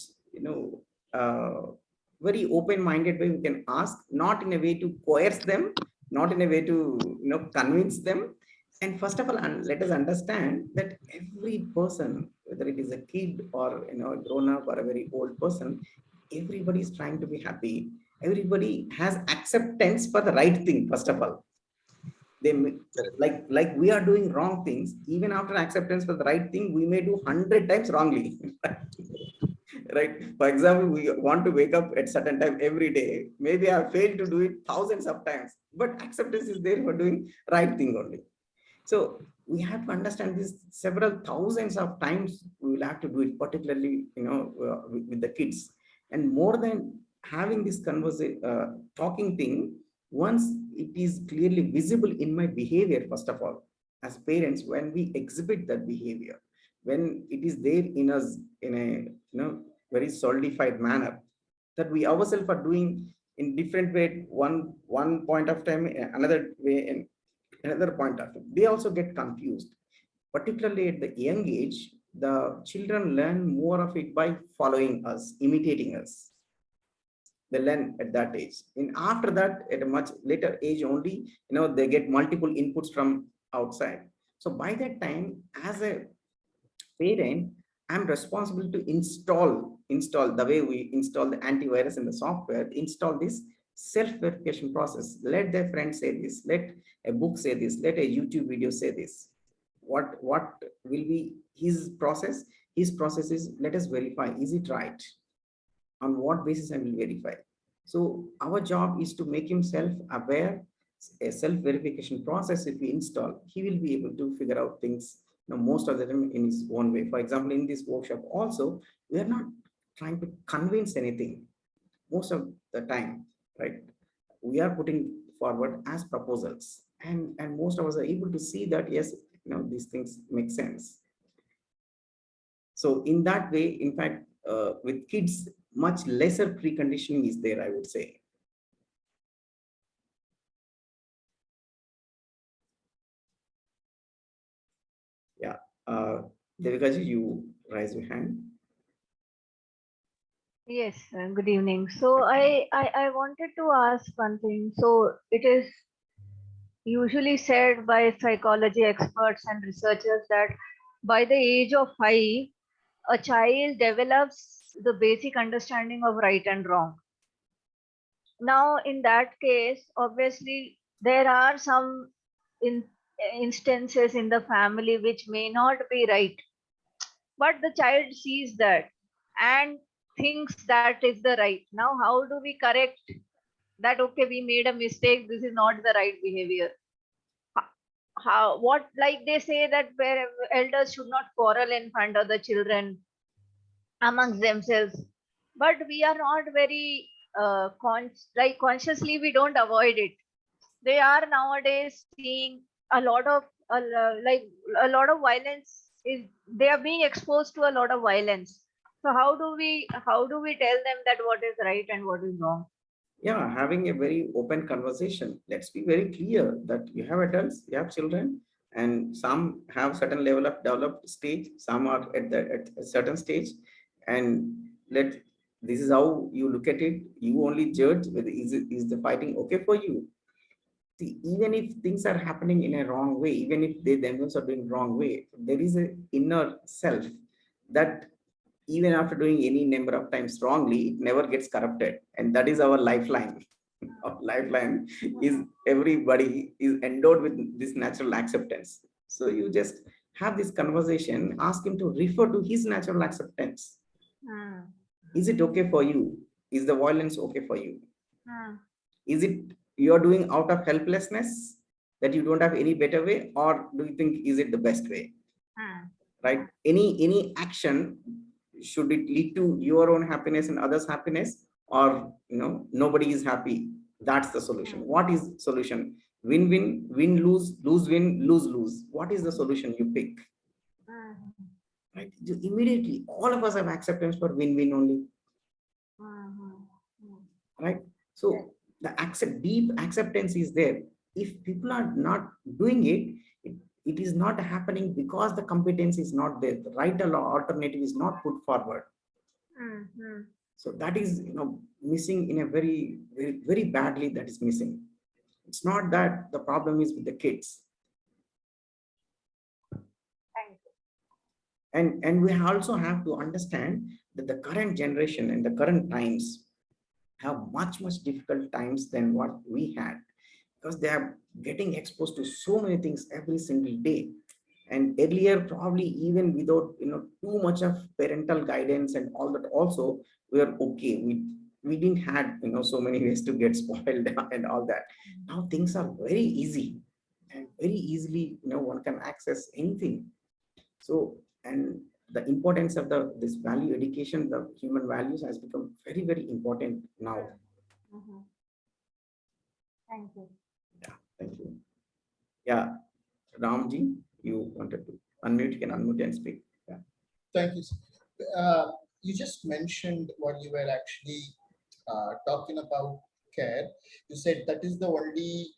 very open-minded way. We can ask, not in a way to coerce them, not in a way to convince them. And first of all, let us understand that every person, whether it is a kid or a grown up or a very old person, everybody is trying to be happy. Everybody has acceptance for the right thing. First of all, they like we are doing wrong things. Even after acceptance for the right thing, we may do 100 times wrongly. Right? For example, we want to wake up at certain time every day. Maybe I have failed to do it thousands of times, but acceptance is there for doing right thing only. So we have to understand this several thousands of times. We will have to do it, particularly with the kids. And more than having this talking thing, once it is clearly visible in my behavior, first of all, as parents, when we exhibit that behavior, when it is there in us in a very solidified manner, that we ourselves are doing in different way, one point of time, another way, and another point of view, they also get confused. Particularly at the young age, the children learn more of it by following us, imitating us. They learn at that age. And after that, at a much later age only, they get multiple inputs from outside. So by that time, as a parent, I'm responsible to install the way we install the antivirus in the software, install this self-verification process. Let their friend say this, let a book say this, let a YouTube video say this. What will be his process? His process is, let us verify, is it right? On what basis I will verify? So our job is to make him self-aware. A self-verification process, if we install, he will be able to figure out things most of the time in his own way. For example, in this workshop also, we are not trying to convince anything most of the time, right? We are putting forward as proposals, and most of us are able to see that yes, these things make sense. So in that way, in fact, with kids, much lesser preconditioning is there, I would say. Yeah, Devikaji, you raise your hand. Yes, good evening. So I wanted to ask one thing. So it is usually said by psychology experts and researchers that by the age of 5, a child develops the basic understanding of right and wrong. Now, in that case, obviously, there are some instances in the family which may not be right, but the child sees that and thinks that is the right. Now, how do we correct that? Okay, we made a mistake. This is not the right behavior. How, what, like they say that where elders should not quarrel in front of the children amongst themselves, but we are not very like consciously we don't avoid it. They are nowadays seeing a lot of like a lot of violence is, they are being exposed to a lot of violence. So how do we tell them that what is right and what is wrong? Yeah, having a very open conversation. Let's be very clear that you have adults, you have children, and some have certain level of developed stage, some are at a certain stage, and let this is how you look at it. You only judge whether is the fighting okay for you. See, even if things are happening in a wrong way, even if they themselves are doing wrong way, there is a inner self that even after doing any number of times wrongly, it never gets corrupted. And that is our lifeline. Our lifeline is everybody is endowed with this natural acceptance. So you just have this conversation, ask him to refer to his natural acceptance. Hmm. Is it okay for you? Is the violence okay for you? Hmm. Is it you're doing out of helplessness that you don't have any better way, or do you think is it the best way? Hmm. Right? Any action, should it lead to your own happiness and others' happiness, or nobody is happy? That's the solution. What is solution? Win win, win lose, lose win, lose lose. What is the solution you pick? Hmm. Right? Immediately, all of us have acceptance for win win only. Hmm. Right? So the deep acceptance is there. If people are not doing it is not happening because the competence is not there, the right alternative is not put forward. Hmm. Hmm. So that is missing in a very, very, very badly. That is missing. It's not that the problem is with the kids. Thank you. And we also have to understand that the current generation and the current times have much difficult times than what we had, because they are getting exposed to so many things every single day. And earlier, probably even without too much of parental guidance and all that, also we are okay. We didn't had so many ways to get spoiled and all that. Now things are very easy, and very easily one can access anything. So, and the importance of this value education, the human values, has become very important now. Mhm. Thank you. Yeah, thank you. Yeah, Ramji, you wanted to unmute, you can unmute and speak. Yeah. Thank you. You just mentioned when you were actually talking about care, you said that is the only,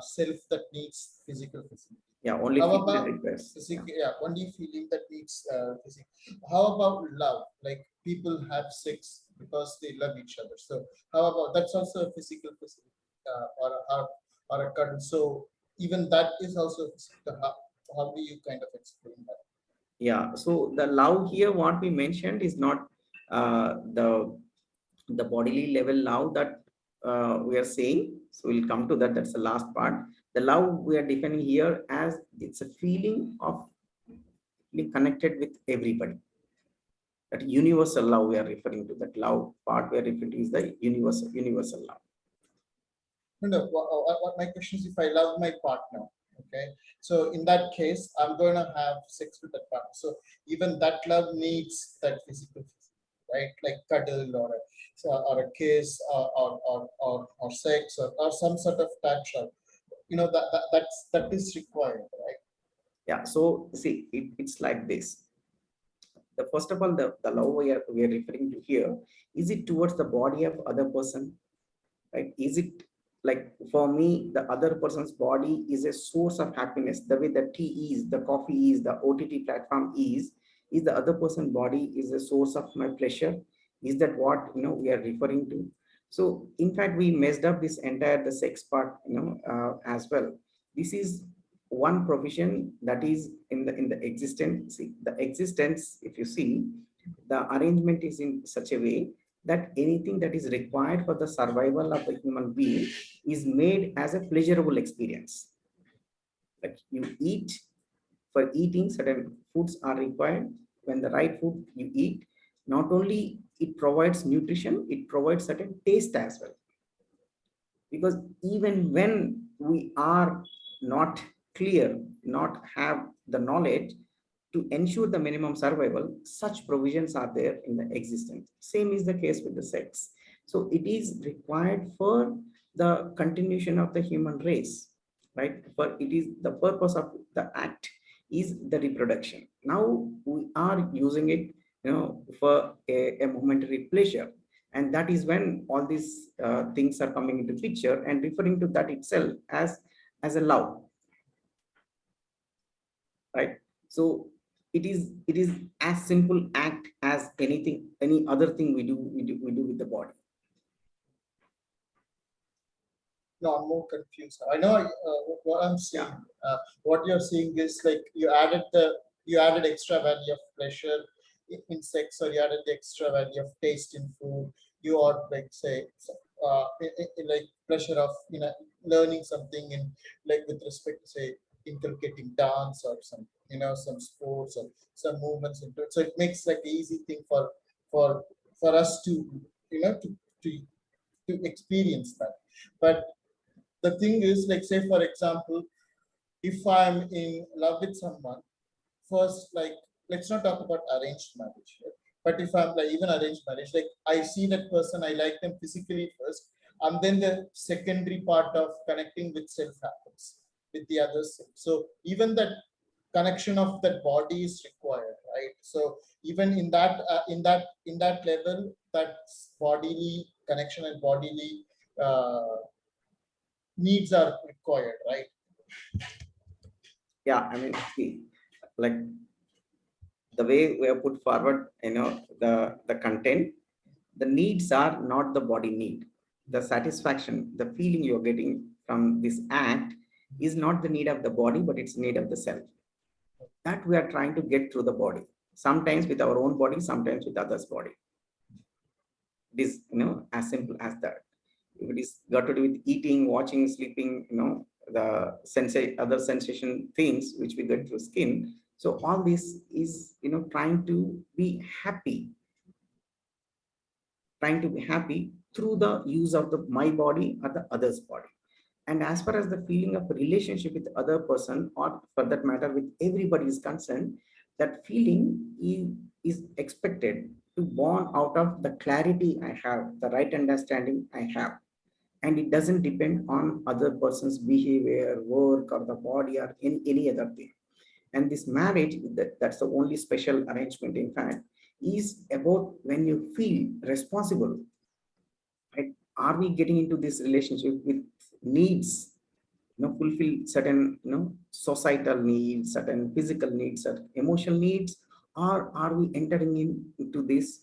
self that needs physical facility. Yeah, only How female about request. physical? Yeah, only feeling that needs physical. How about love? Like people have sex because they love each other. So how about that's also a physical facility, or a heart or a cuddle. So even that is also physical. How do you kind of explain that? Yeah, so the love here, what we mentioned is not the bodily level love that we are saying. So we'll come to that. That's the last part. The love we are defining here as it's a feeling of being connected with everybody. That universal love we are referring to. That love part we are referring to is the universal love. No, what my question is, if I love my partner, okay, so in that case, I'm going to have sex with that partner. So even that love needs that physical, right? Like cuddle or a kiss or sex or some sort of touch, or that is required, right? Yeah. So see, it's like this. The first of all, the love we are referring to here, is it towards the body of other person? Right? Is it like, for me, the other person's body is a source of happiness, the way the tea is, the coffee is, the OTT platform is the other person's body is a source of my pleasure? Is that what we are referring to? So in fact, we messed up this entire the sex part as well. This is one provision that is in the existence. See, the existence, if you see, the arrangement is in such a way that anything that is required for the survival of the human being is made as a pleasurable experience. Like you eat, for eating certain foods are required. When the right food you eat, Not only it provides nutrition, it provides certain taste as well. Because even when we are not clear, not have the knowledge to ensure the minimum survival, such provisions are there in the existence. Same is the case with the sex. So it is required for the continuation of the human race, right? But it is the purpose of the act is the reproduction. Now we are using it, for a momentary pleasure, and that is when all these things are coming into picture and referring to that itself as a love, right? So it is as simple act as anything, any other thing we do with the body. No, I'm more confused. I know what I'm saying. What you're saying is like you added extra value of pleasure in sex, or you added the extra value of taste in food. You are like say like pleasure of learning something in like with respect to say inculcating dance or some some sports or some movements into it. So it makes like an easy thing for for us to to to experience that. But the thing is, like, say, for example, if I'm in love with someone, first, like, let's not talk about arranged marriage here, but if I'm like even arranged marriage, like, I see that person, I like them physically first, and then the secondary part of connecting with self happens with the other self. So, even that connection of that body is required, right? So, even in that level, that bodily connection and bodily needs are required, right? Yeah, I mean, see, like the way we have put forward, the content, the needs are not the body need. The satisfaction, the feeling you're getting from this act is not the need of the body, but it's need of the self. That we are trying to get through the body. Sometimes with our own body, sometimes with others' body. It is, as simple as that. If it is got to do with eating, watching, sleeping, the other sensation things which we get through skin. So all this is, trying to be happy, through the use of my body or the other's body. And as far as the feeling of relationship with the other person, or for that matter with everybody is concerned, that feeling is expected to born out of the clarity I have, the right understanding I have. And it doesn't depend on other person's behavior, work, or the body, or any other thing. And this marriage, that's the only special arrangement, in fact, is about when you feel responsible, right? Are we getting into this relationship with needs, fulfill certain, societal needs, certain physical needs, certain emotional needs, or are we entering into this,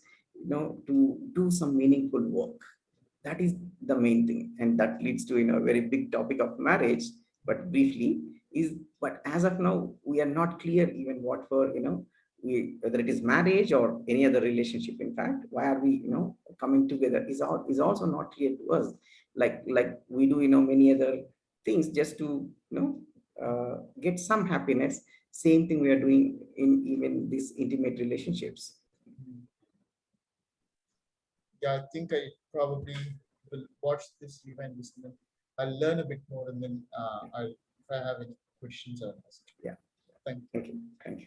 to do some meaningful work? That is the main thing, and that leads to a very big topic of marriage. But briefly is, but as of now we are not clear even what for, whether it is marriage or any other relationship. In fact, why are we coming together is also not clear to us, like we do many other things just to get some happiness. Same thing we are doing in even these intimate relationships. Yeah, I think I probably will watch this event. I'll learn a bit more, and then if I have any questions, I'll ask. Yeah. Thank you. Thank you. Thank you.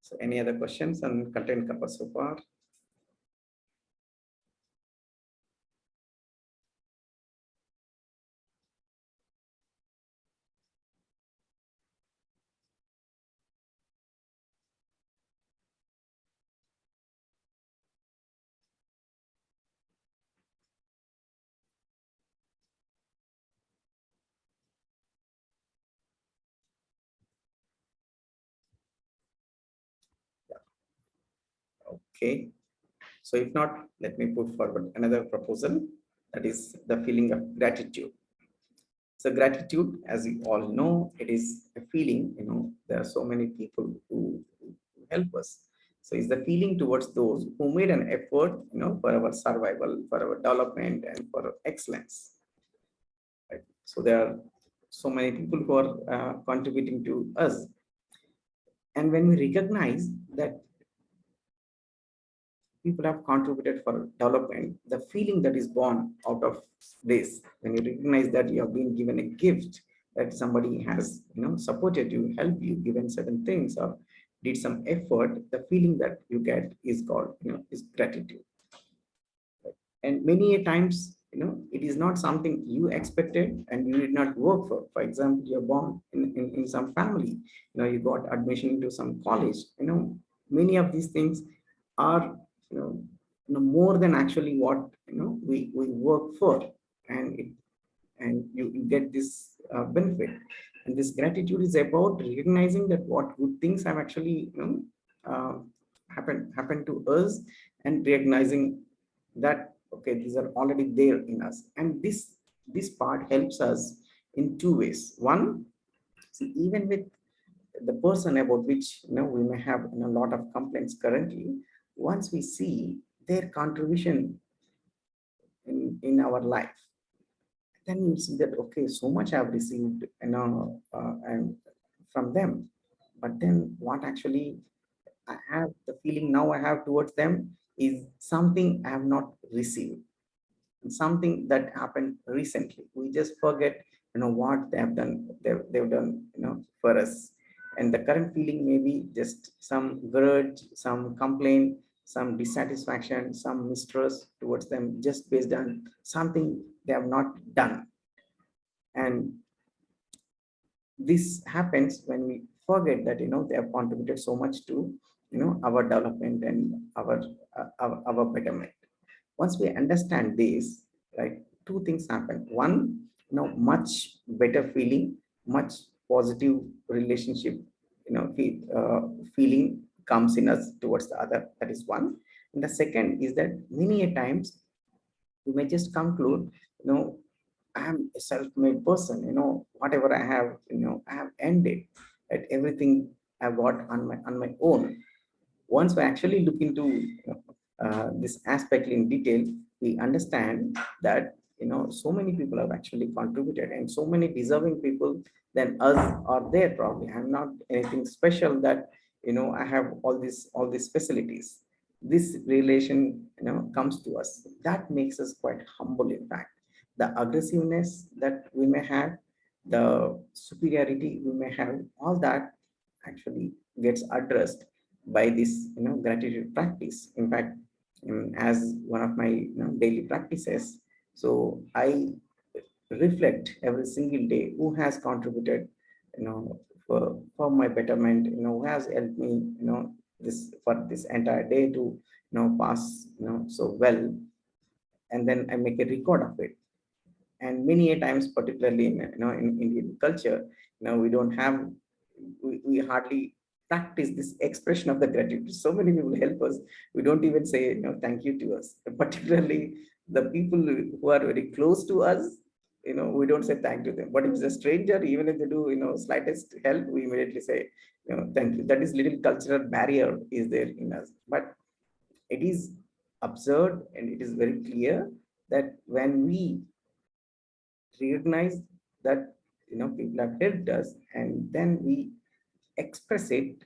So any other questions on content covered so far? Okay. So if not, let me put forward another proposal, that is the feeling of gratitude. So gratitude, as you all know, it is a feeling, there are so many people who help us. So it's the feeling towards those who made an effort, for our survival, for our development, and for excellence. Right? So there are so many people who are contributing to us. And when we recognize that people have contributed for development, the feeling that is born out of this, when you recognize that you have been given a gift, that somebody has, supported you, helped you, given certain things, or did some effort, the feeling that you get is called, is gratitude. And many a times, it is not something you expected and you did not work for. For example, you're born in some family, you got admission into some college, many of these things are, more than actually what, we work for, and you get this benefit. And this gratitude is about recognizing that what good things have actually, happened to us, and recognizing that, okay, these are already there in us. And this part helps us in two ways. One, see, even with the person about which, we may have, a lot of complaints currently, once we see their contribution in our life, then you see that, okay, so much I've received, and from them, but then what actually I have, the feeling now I have towards them is something I have not received, something that happened recently. We just forget, what they have done, they've done, for us. And the current feeling may be just some grudge, some complaint, some dissatisfaction, some mistrust towards them, just based on something they have not done. And this happens when we forget that, they have contributed so much to, our development and our betterment. Once we understand this, right, two things happen. One, much better feeling, much positive relationship, feeling comes in us towards the other. That is one. And the second is that many a times you may just conclude, I am a self-made person, whatever I have, I have ended at everything I've got on my own. Once we actually look into, this aspect in detail, we understand that, so many people have actually contributed, and so many deserving people than us are there. Probably I'm not anything special that, I have all these facilities. This relation, comes to us. That makes us quite humble. In fact, the aggressiveness that we may have, the superiority we may have, all that actually gets addressed by this, gratitude practice. In fact, as one of my, daily practices, so I reflect every single day who has contributed, for my betterment, who has helped me, this for this entire day to, pass, so well. And then I make a record of it. And many a times, particularly in, in Indian culture, we don't have, we hardly practice this expression of the gratitude. So many people help us, we don't even say, thank you to us. Particularly the people who are very close to us, we don't say thank you to them. But if it's a stranger, even if they do, slightest help, we immediately say, thank you. That is little cultural barrier is there in us. But it is observed, and it is very clear that when we recognize that, people have helped us, and then we express it,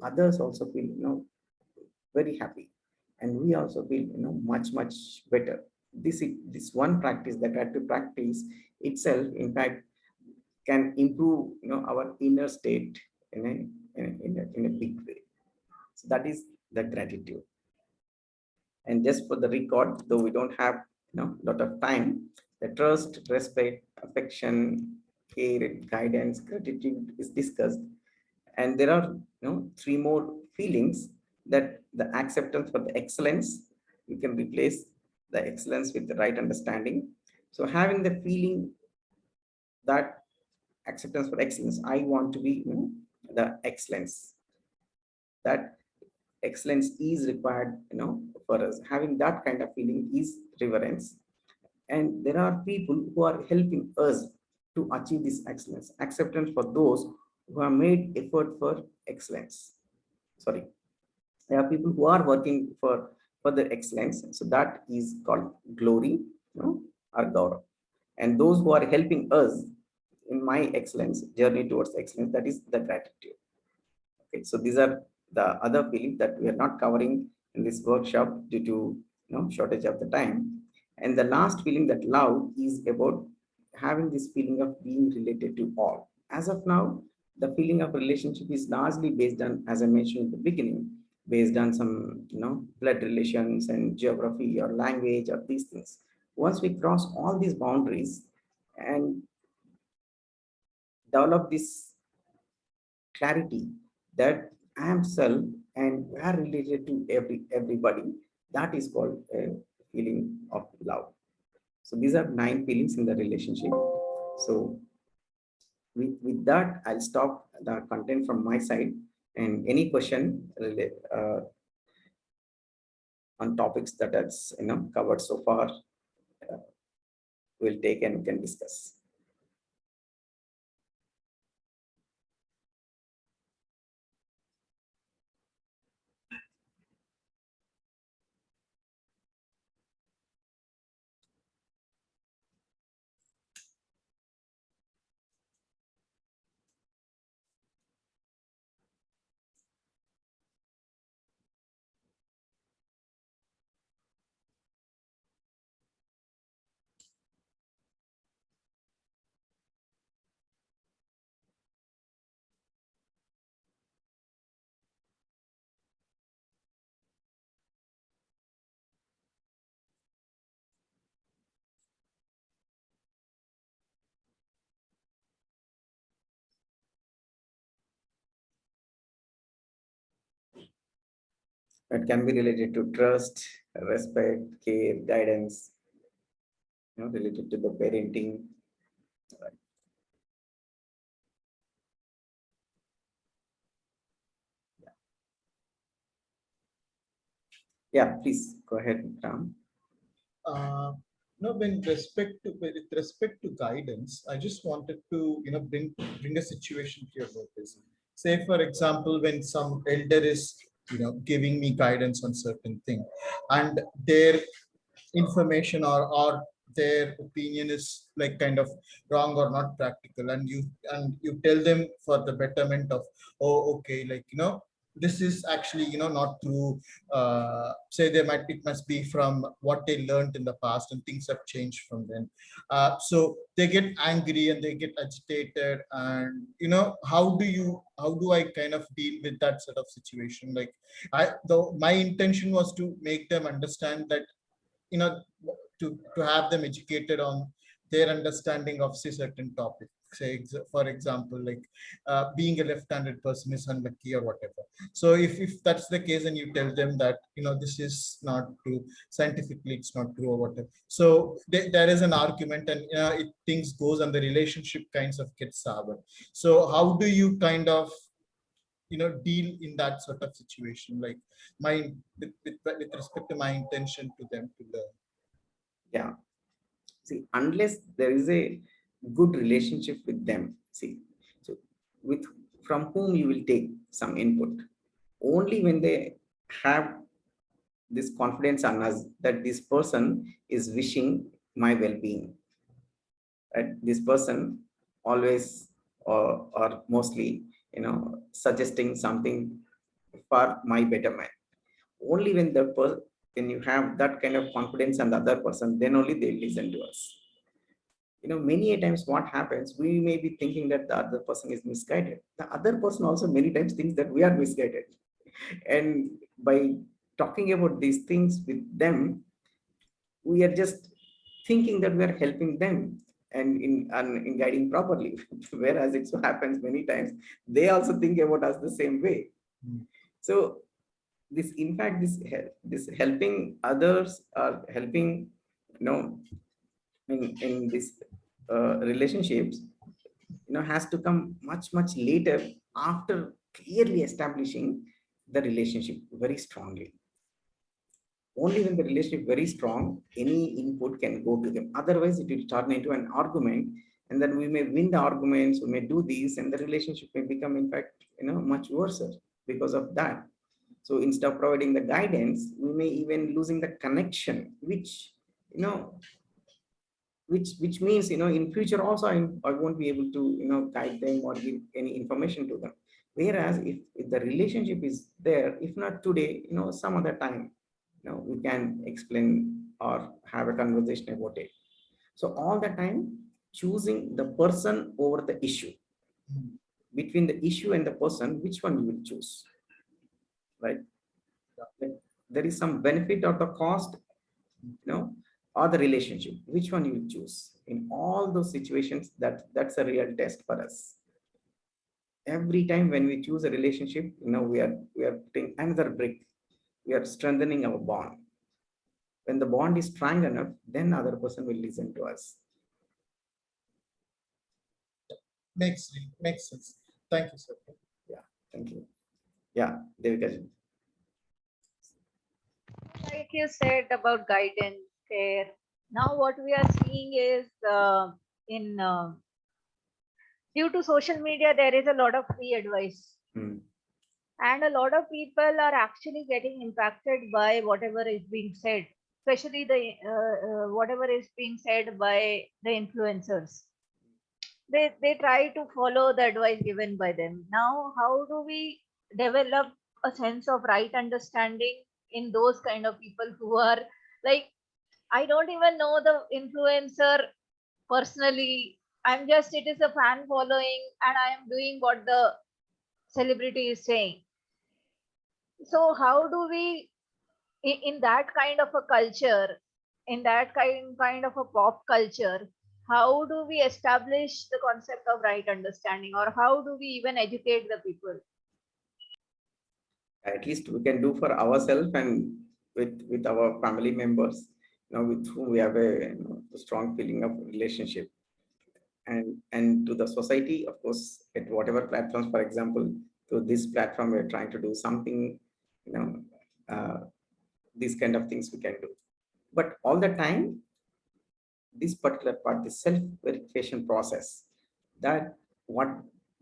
others also feel, very happy, and we also feel, much better. This one practice, the gratitude practice itself, in fact, can improve, our inner state in a big way. So that is the gratitude. And just for the record, though we don't have, lot of time, the trust, respect, affection, care, guidance, gratitude is discussed. And there are, three more feelings: that the acceptance for the excellence, you can replace the excellence with the right understanding. So having the feeling that acceptance for excellence, I want to be, the excellence, that excellence is required, for us. Having that kind of feeling is reverence. And there are people who are helping us to achieve this excellence. Acceptance for those who have made effort for excellence. Sorry, There are people who are working for further excellence. So that is called glory, or gaurav. And those who are helping us in my excellence journey towards excellence, that is the gratitude. Okay, so these are the other feelings that we are not covering in this workshop due to shortage of the time. And the last feeling, that love, is about having this feeling of being related to all. As of now, the feeling of relationship is largely based on, as I mentioned in the beginning, based on some blood relations and geography or language or these things. Once we cross all these boundaries and develop this clarity that I am self and we are related to everybody, that is called a feeling of love. So these are 9 feelings in the relationship. So with that, I'll stop the content from my side, and any question on topics that has covered so far, we'll take and we can discuss. It can be related to trust, respect, care, guidance, related to the parenting. Yeah, please go ahead, Ram. uh, with respect to guidance, I just wanted to bring a situation to your notice. Say for example, when some elder is giving me guidance on certain thing, and their information or their opinion is like kind of wrong or not practical, and you tell them for the betterment of, oh okay, like this is actually not true. Say it must be from what they learned in the past, and things have changed from then. So they get angry and they get agitated, and how do I kind of deal with that sort of situation? Like, though my intention was to make them understand that, you know to have them educated on their understanding of say certain topic. Say for example, like being a left-handed person is unlucky or whatever. So if that's the case, and you tell them that this is not true, scientifically it's not true or whatever, so there is an argument, and things goes and the relationship kinds of gets sour. So how do you kind of deal in that sort of situation, like my with respect to my intention to them to learn? Yeah. See, unless there is a good relationship with them, see, so with from whom you will take some input, only when they have this confidence on us that this person is wishing my well-being, right? This person always or mostly, suggesting something for my betterment. Only when when you have that kind of confidence on the other person, then only they listen to us. Many a times what happens, we may be thinking that the other person is misguided. The other person also many times thinks that we are misguided. And by talking about these things with them, we are just thinking that we are helping them and in guiding properly. Whereas it so happens many times, they also think about us the same way. Mm. So this, in fact, this helping others or helping, in this relationships, has to come much later, after clearly establishing the relationship very strongly. Only when the relationship very strong, any input can go to them. Otherwise, it will turn into an argument, and then we may win the arguments, we may do these, and the relationship may become, in fact, much worse because of that. So instead of providing the guidance, we may even losing the connection, which, you know, which means, in future also, I won't be able to, guide them or give any information to them. Whereas if the relationship is there, if not today, some other time, we can explain or have a conversation about it. So all the time, choosing the person over the issue. Between the issue and the person, which one you will choose, right? There is some benefit or the cost, or the relationship. Which one you will choose? In all those situations, that's a real test for us. Every time when we choose a relationship, we are putting another brick. We are strengthening our bond. When the bond is strong enough, then other person will listen to us. Makes sense. Thank you, sir. Yeah, thank you. Yeah, Devika ji. Like you said about guidance, care. Now what we are seeing is in due to social media, there is a lot of free advice. And a lot of people are actually getting impacted by whatever is being said, especially the whatever is being said by the influencers. They try to follow the advice given by them. Now, how do we develop a sense of right understanding in those kind of people who are like, I don't even know the influencer personally. It is a fan following, and I am doing what the celebrity is saying. So how do we, in that kind of a culture, in that kind of a pop culture, how do we establish the concept of right understanding, or how do we even educate the people? At least we can do for ourselves and with our family members, with whom we have a strong feeling of relationship. And to the society, of course, at whatever platforms, for example, to this platform, we're trying to do something, these kind of things we can do. But all the time, this particular part, the self-verification process, that what,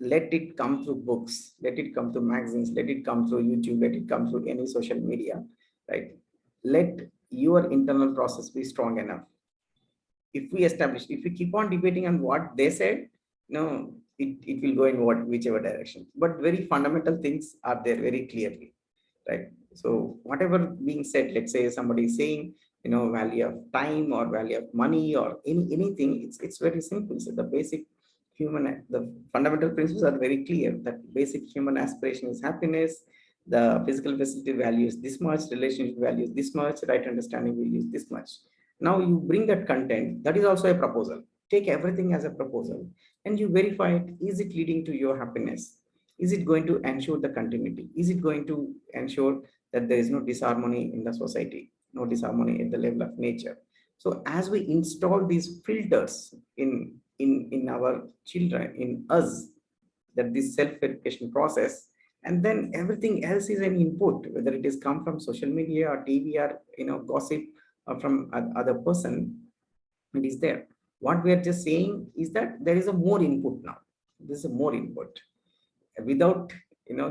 let it come through books, let it come through magazines, let it come through YouTube, let it come through any social media, right? Let your internal process be strong enough. If we keep on debating on what they said, it will go in whichever direction. But very fundamental things are there very clearly, right? So whatever being said, let's say somebody is saying, value of time or value of money or anything, it's very simple. So the fundamental principles are very clear, that basic human aspiration is happiness. The physical facility value is this much, relationship value is this much, right understanding will use this much. Now you bring that content, that is also a proposal. Take everything as a proposal and you verify it. Is it leading to your happiness? Is it going to ensure the continuity? Is it going to ensure that there is no disharmony in the society, no disharmony at the level of nature? So as we install these filters in our children, in us, that this self-verification process, and then everything else is an input, whether it is come from social media or TV or gossip or from other person, it is there. What we are just saying is that there is a more input now. This is a more input. Without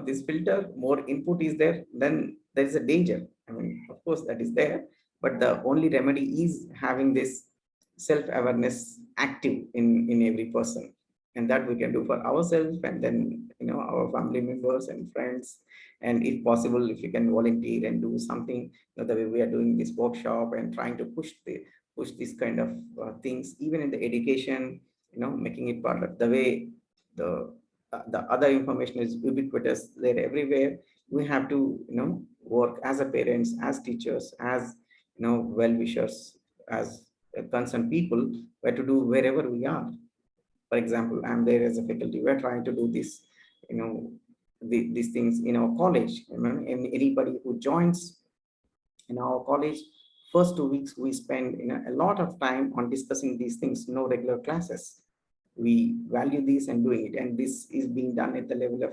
this filter, more input is there, then there is a danger. I mean, of course that is there, but the only remedy is having this self-awareness active in every person, and that we can do for ourselves, and then our family members and friends, and if possible, if you can volunteer and do something, the way we are doing this workshop and trying to push this kind of things, even in the education, making it part of the way the other information is ubiquitous, they're everywhere. We have to work as a parents, as teachers, as well-wishers, as concerned people, where to do wherever we are. For example, I'm there as a faculty, we're trying to do this, these things in our college. And anybody who joins in our college, first 2 weeks we spend a lot of time on discussing these things, no regular classes. We value this and doing it, and this is being done at the level of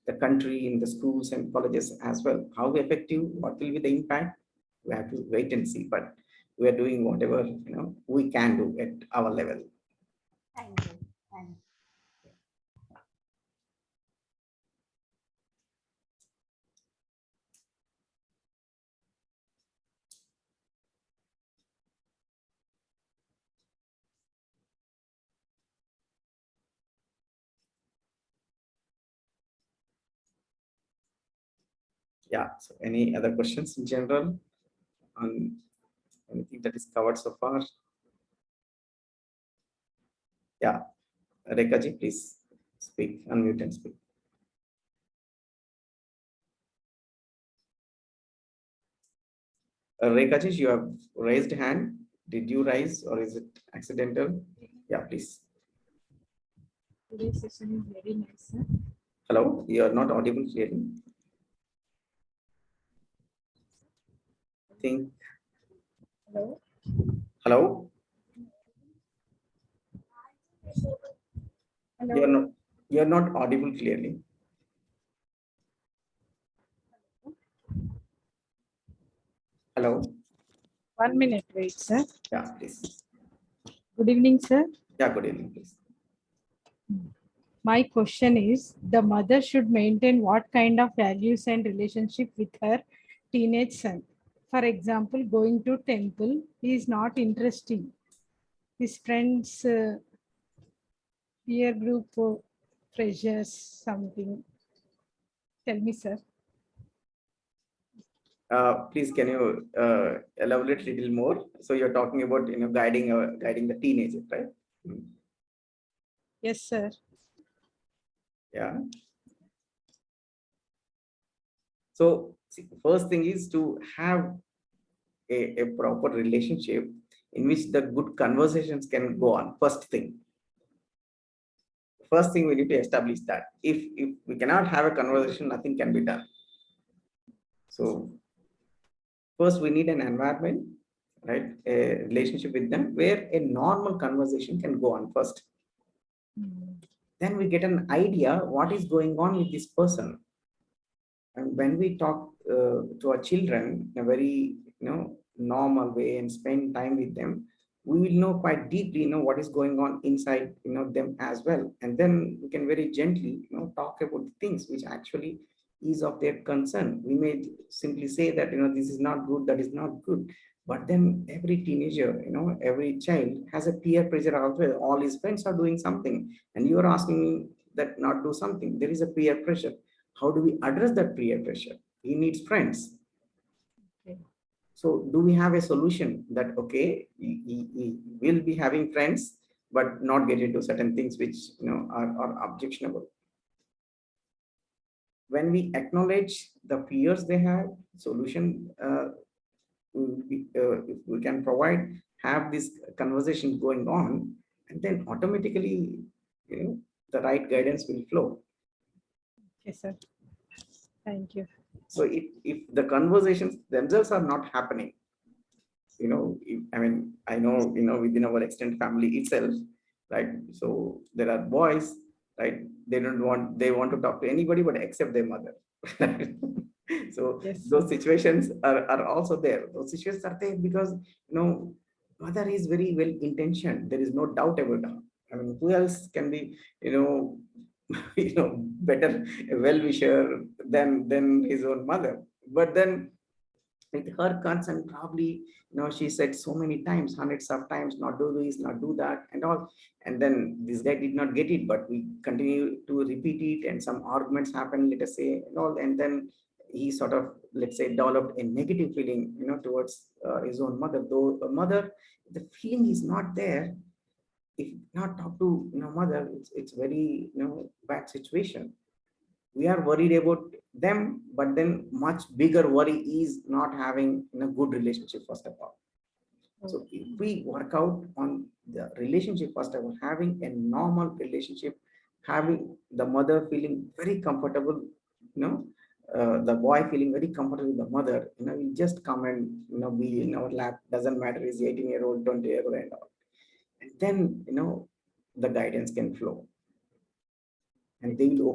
the country, in the schools and colleges as well. How effective, what will be the impact, we have to wait and see, but we are doing whatever we can do at our level. Thank you. Thank you. Yeah, so any other questions in general on anything that is covered so far? Yeah, Rekha ji, please speak, unmute and speak. Rekha ji, you have raised hand. Did you raise or is it accidental? Yeah, please. Today's session is very nice, sir. Hello, you are not audible clearly. Think. Hello. Hello, Hello. you are not audible clearly. Hello. 1 minute, wait, sir. Yeah, please. Good evening, sir. Yeah, good evening, please. My question is, the mother should maintain what kind of values and relationship with her teenage son? For example, going to temple is not interesting. His friends, peer group pressures, something. Tell me, sir. Please, can you elaborate a little more? So you're talking about guiding the teenager, right? Yes, sir. Yeah. So see, first thing is to have a proper relationship in which the good conversations can go on. First thing we need to establish that if we cannot have a conversation, nothing can be done. So first we need an environment, right? A relationship with them where a normal conversation can go on first. Then we get an idea what is going on with this person. And when we talk to our children in a very normal way and spend time with them, we will know quite deeply what is going on inside them as well. And then we can very gently talk about the things which actually is of their concern. We may simply say that this is not good, that is not good. But then every teenager, every child has a peer pressure out there. All his friends are doing something, and you are asking me that not do something. There is a peer pressure. How do we address that peer pressure? He needs friends. Okay. So do we have a solution that, okay, he will be having friends, but not get into certain things which are objectionable. When we acknowledge the fears they have, solution if we can provide, have this conversation going on, and then automatically the right guidance will flow. Okay, sir. Thank you. So if the conversations themselves are not happening, I know, within our extended family itself, right? So there are boys, right? They want to talk to anybody but except their mother. So Yes. those situations are also there. Those situations are there because, mother is very well intentioned. There is no doubt about that. I mean, who else can be, better well-wisher than his own mother? But then with her concern, probably, she said so many times, hundreds of times, not do this, not do that, and all. And then this guy did not get it, but we continue to repeat it, and some arguments happen, let us say, and all. And then he sort of, let's say, developed a negative feeling, towards his own mother. Though a mother, the feeling is not there. If not talk to mother, it's very bad situation. We are worried about them, but then much bigger worry is not having a good relationship first of all. So if we work out on the relationship first of all, having a normal relationship, having the mother feeling very comfortable, the boy feeling very comfortable with the mother, will just come and be in our lap. Doesn't matter is 18-year-old, 20-year-old, and all. And then the guidance can flow. And they will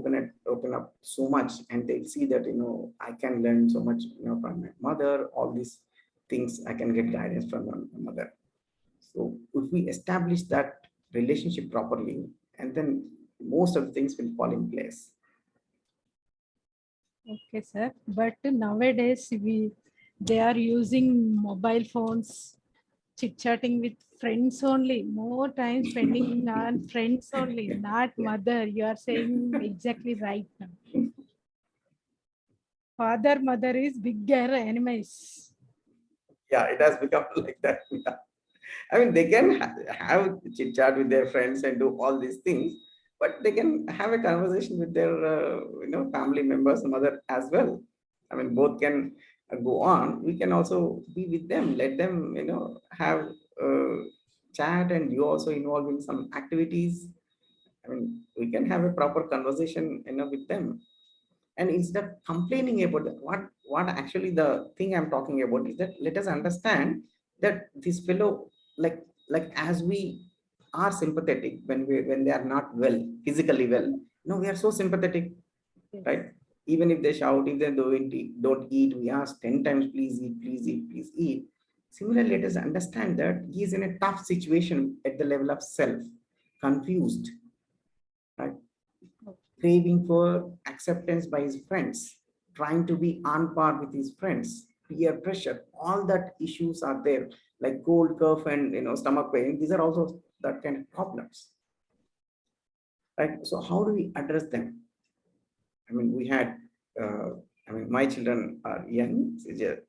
open up so much, and they'll see that I can learn so much from my mother. All these things I can get guidance from my mother. So if we establish that relationship properly, and then most of the things will fall in place. Okay, sir. But nowadays they are using mobile phones, chit-chatting with friends only, more time spending on friends only, not Yeah. mother. You are saying exactly right now. father, mother is bigger enemies. Yeah, it has become like that. Yeah. I mean, they can have chit chat with their friends and do all these things, but they can have a conversation with their, family members, mother as well. I mean, both can go on. We can also be with them, let them, have chat, and you also involve in some activities. I mean, we can have a proper conversation, with them. And instead of complaining about what actually the thing I'm talking about is that let us understand that this fellow, like as we are sympathetic when they are not well, physically well, we are so sympathetic, Yes. right? Even if they shout, if they don't eat, we ask 10 times, please eat, please eat, please eat. Similarly, let us understand that he is in a tough situation at the level of self, confused, right? Craving for acceptance by his friends, trying to be on par with his friends, peer pressure, all that issues are there, like cold, cough, and stomach pain. These are also that kind of problems, right? So how do we address them? I mean, we had, my children are young.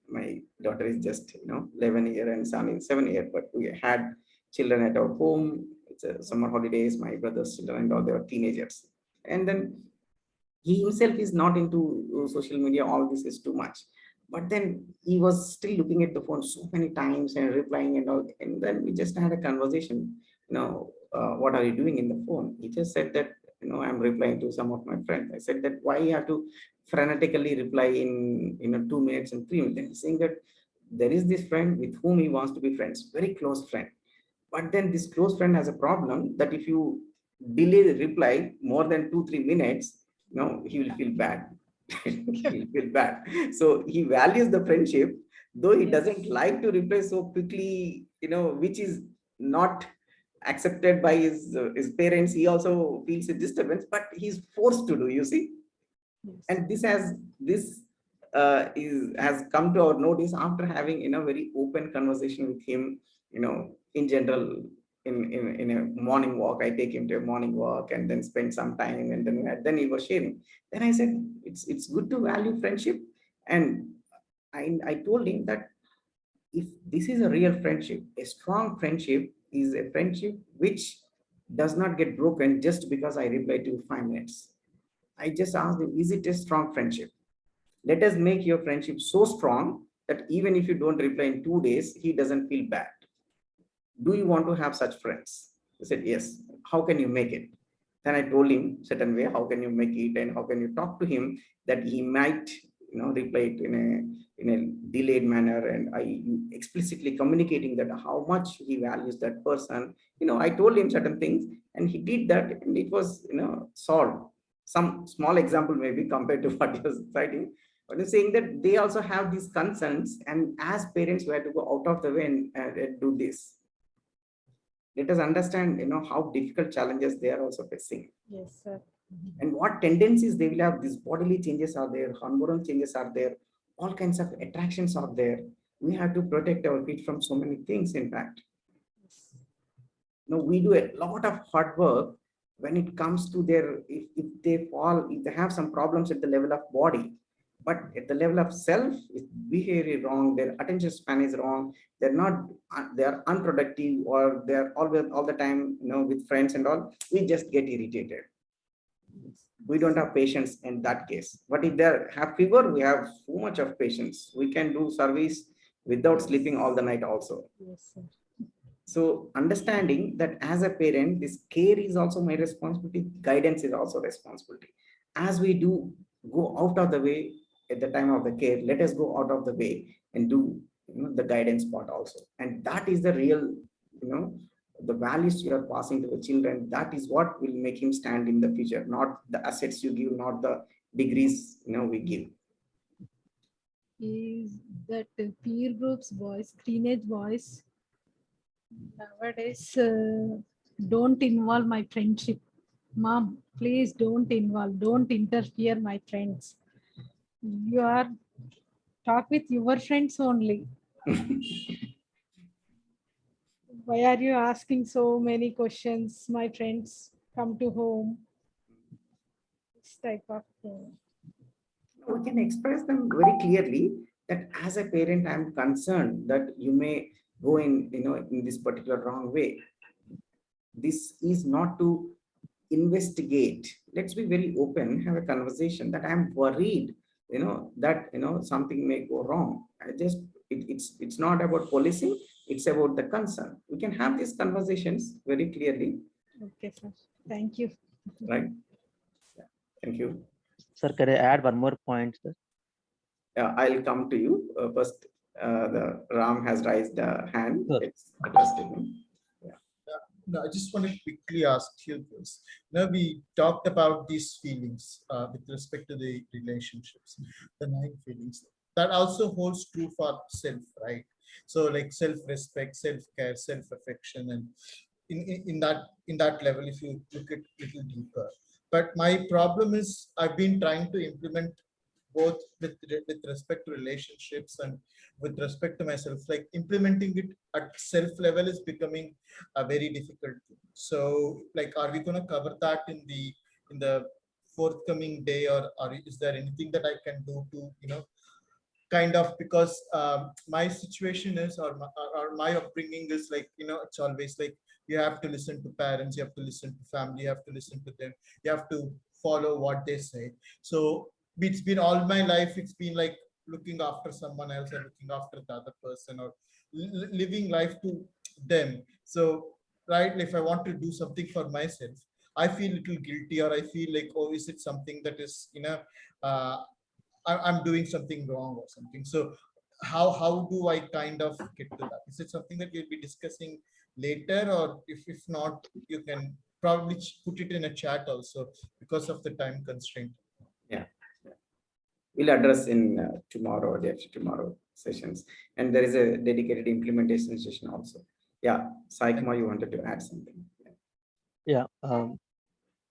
My daughter is just 11 year and son is 7 year, but we had children at our home. It's a summer holidays. My brother's children and all, they were teenagers, and then he himself is not into social media. All this is too much, but then he was still looking at the phone so many times and replying and all. And then we just had a conversation. What are you doing in the phone? He just said that I'm replying to some of my friends. I said that why you have to frenetically reply in 2 minutes and 3 minutes? And he's saying that there is this friend with whom he wants to be friends, very close friend. But then this close friend has a problem that if you delay the reply more than 2-3 minutes, he will feel bad. He will feel bad. So he values the friendship, though he doesn't like to reply so quickly, which is not accepted by his parents. He also feels a disturbance, but he's forced to do, you see. Yes. And this has come to our notice after having very open conversation with him, in general. In a morning walk, I take him to a morning walk and then spend some time, and then he was sharing. Then I said it's good to value friendship. And I told him that if this is a real friendship, a strong friendship is a friendship which does not get broken just because I reply to 5 minutes. I just asked him, is it a strong friendship? Let us make your friendship so strong that even if you don't reply in 2 days, he doesn't feel bad. Do you want to have such friends? He said, yes. How can you make it? Then I told him certain way, how can you make it, and how can you talk to him that he might, reply it in a delayed manner. And I explicitly communicating that how much he values that person. I told him certain things, and he did that, and it was, solved. Some small example maybe compared to what he was citing, but I'm saying that they also have these concerns, and as parents, we have to go out of the way and do this. Let us understand, how difficult challenges they are also facing, Yes, sir. and what tendencies they will have. These bodily changes are there, hormonal changes are there, all kinds of attractions are there. We have to protect our kids from so many things. In fact, we do a lot of hard work when it comes to their, if they fall, if they have some problems at the level of body, but at the level of self, if behavior is wrong, their attention span is wrong, they're not, they are unproductive, or they're always all the time, with friends and all, we just get irritated. We don't have patience in that case. But if they have fever, we have so much of patience. We can do service without sleeping all the night also. Yes, sir. So understanding that as a parent, this care is also my responsibility, guidance is also responsibility. As we do go out of the way at the time of the care, let us go out of the way and do, the guidance part also. And that is the real, the values you are passing to the children. That is what will make him stand in the future, not the assets you give, not the degrees, we give. Is that peer groups boys, teenage boys nowadays don't involve my friendship. Mom, please don't involve, don't interfere my friends. You are talk with your friends only. Why are you asking so many questions? My friends come to home. This type of thing. We can express them very clearly that as a parent, I'm concerned that you may go in this particular wrong way. This is not to investigate. Let's be very open, have a conversation that I'm worried, that, something may go wrong. It's not about policing, it's about the concern. We can have these conversations very clearly, Okay, sir. Thank you. right? Yeah. Thank you. Sir, can I add one more point, sir? I'll come to you. First, the Ram has raised a hand. Sure. It's addressed to him. No, I just want to quickly ask you this. Now we talked about these feelings with respect to the relationships, the 9 feelings. That also holds true for self, right? So like self-respect, self-care, self-affection, and in that level, if you look at little deeper. But my problem is I've been trying to implement both with respect to relationships and with respect to myself. Like implementing it at self level is becoming a very difficult thing. So like, are we going to cover that in the forthcoming day, or is there anything that I can do to kind of, because my situation is, or my upbringing is like, it's always like you have to listen to parents, you have to listen to family, you have to listen to them, you have to follow what they say. So it's been all my life, it's been like looking after someone else or looking after the other person, or living life to them. So right, if I want to do something for myself, I feel a little guilty, or I feel like, oh, is it something that is uh, I'm doing something wrong or something. So how do I kind of get to that? Is it something that you'll be discussing later, or if not, you can probably put it in a chat also, because of the time constraint. Yeah. We'll address in tomorrow or day after tomorrow sessions. And there is a dedicated implementation session also. Yeah, Saikma, you wanted to add something? Yeah.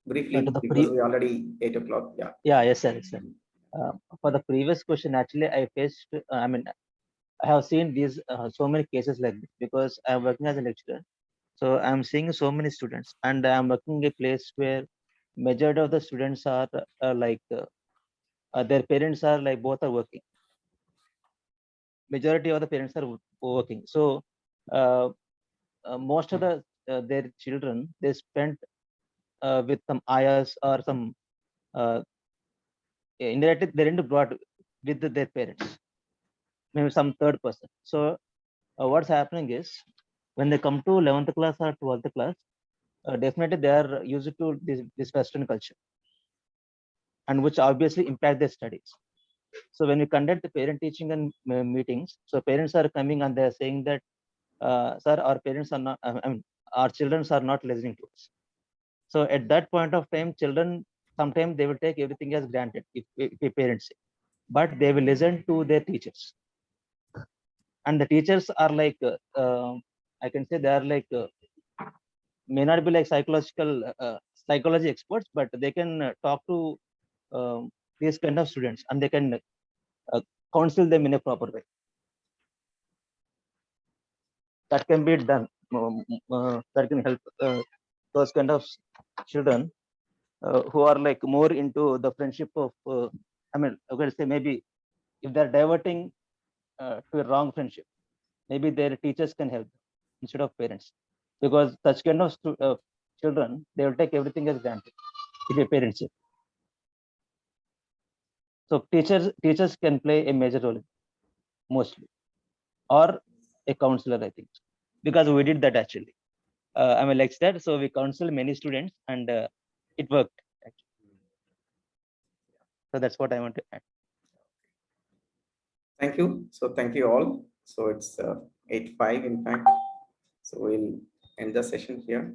Briefly, To the because we already 8 o'clock. Yeah. Yeah, yes, sir. Yes, sir. For the previous question, actually, I faced, I have seen these so many cases like this because I'm working as a lecturer. So I'm seeing so many students, and I'm working a place where majority of the students are their parents are like both are working. Majority of the parents are working. So most of their children, they spent with some ayahs or some indirectly they didn't brought with their parents, maybe some third person. So what's happening is when they come to 11th class or 12th class, definitely they are used to this Western culture, and which obviously impact their studies. So when we conduct the parent teaching and meetings, so parents are coming and they're saying that, sir, our parents are not, our children are not listening to us. So at that point of time, children, sometimes they will take everything as granted if parents say, but they will listen to their teachers. And the teachers are like, I can say they are like, may not be like psychology experts, but they can talk to these kind of students and they can counsel them in a proper way. That can be done. That can help those kind of children who are like more into the friendship of, I'm going to say maybe if they're diverting to a wrong friendship, maybe their teachers can help instead of parents, because such kind of children, they will take everything as granted if your parents say. So teachers can play a major role mostly, or a counselor, I think, because we did that actually. I'm a lecturer, so we counsel many students, and it worked. Actually. So that's what I want to add. Thank you. So thank you all. So it's 8:05 in fact. So we'll end the session here.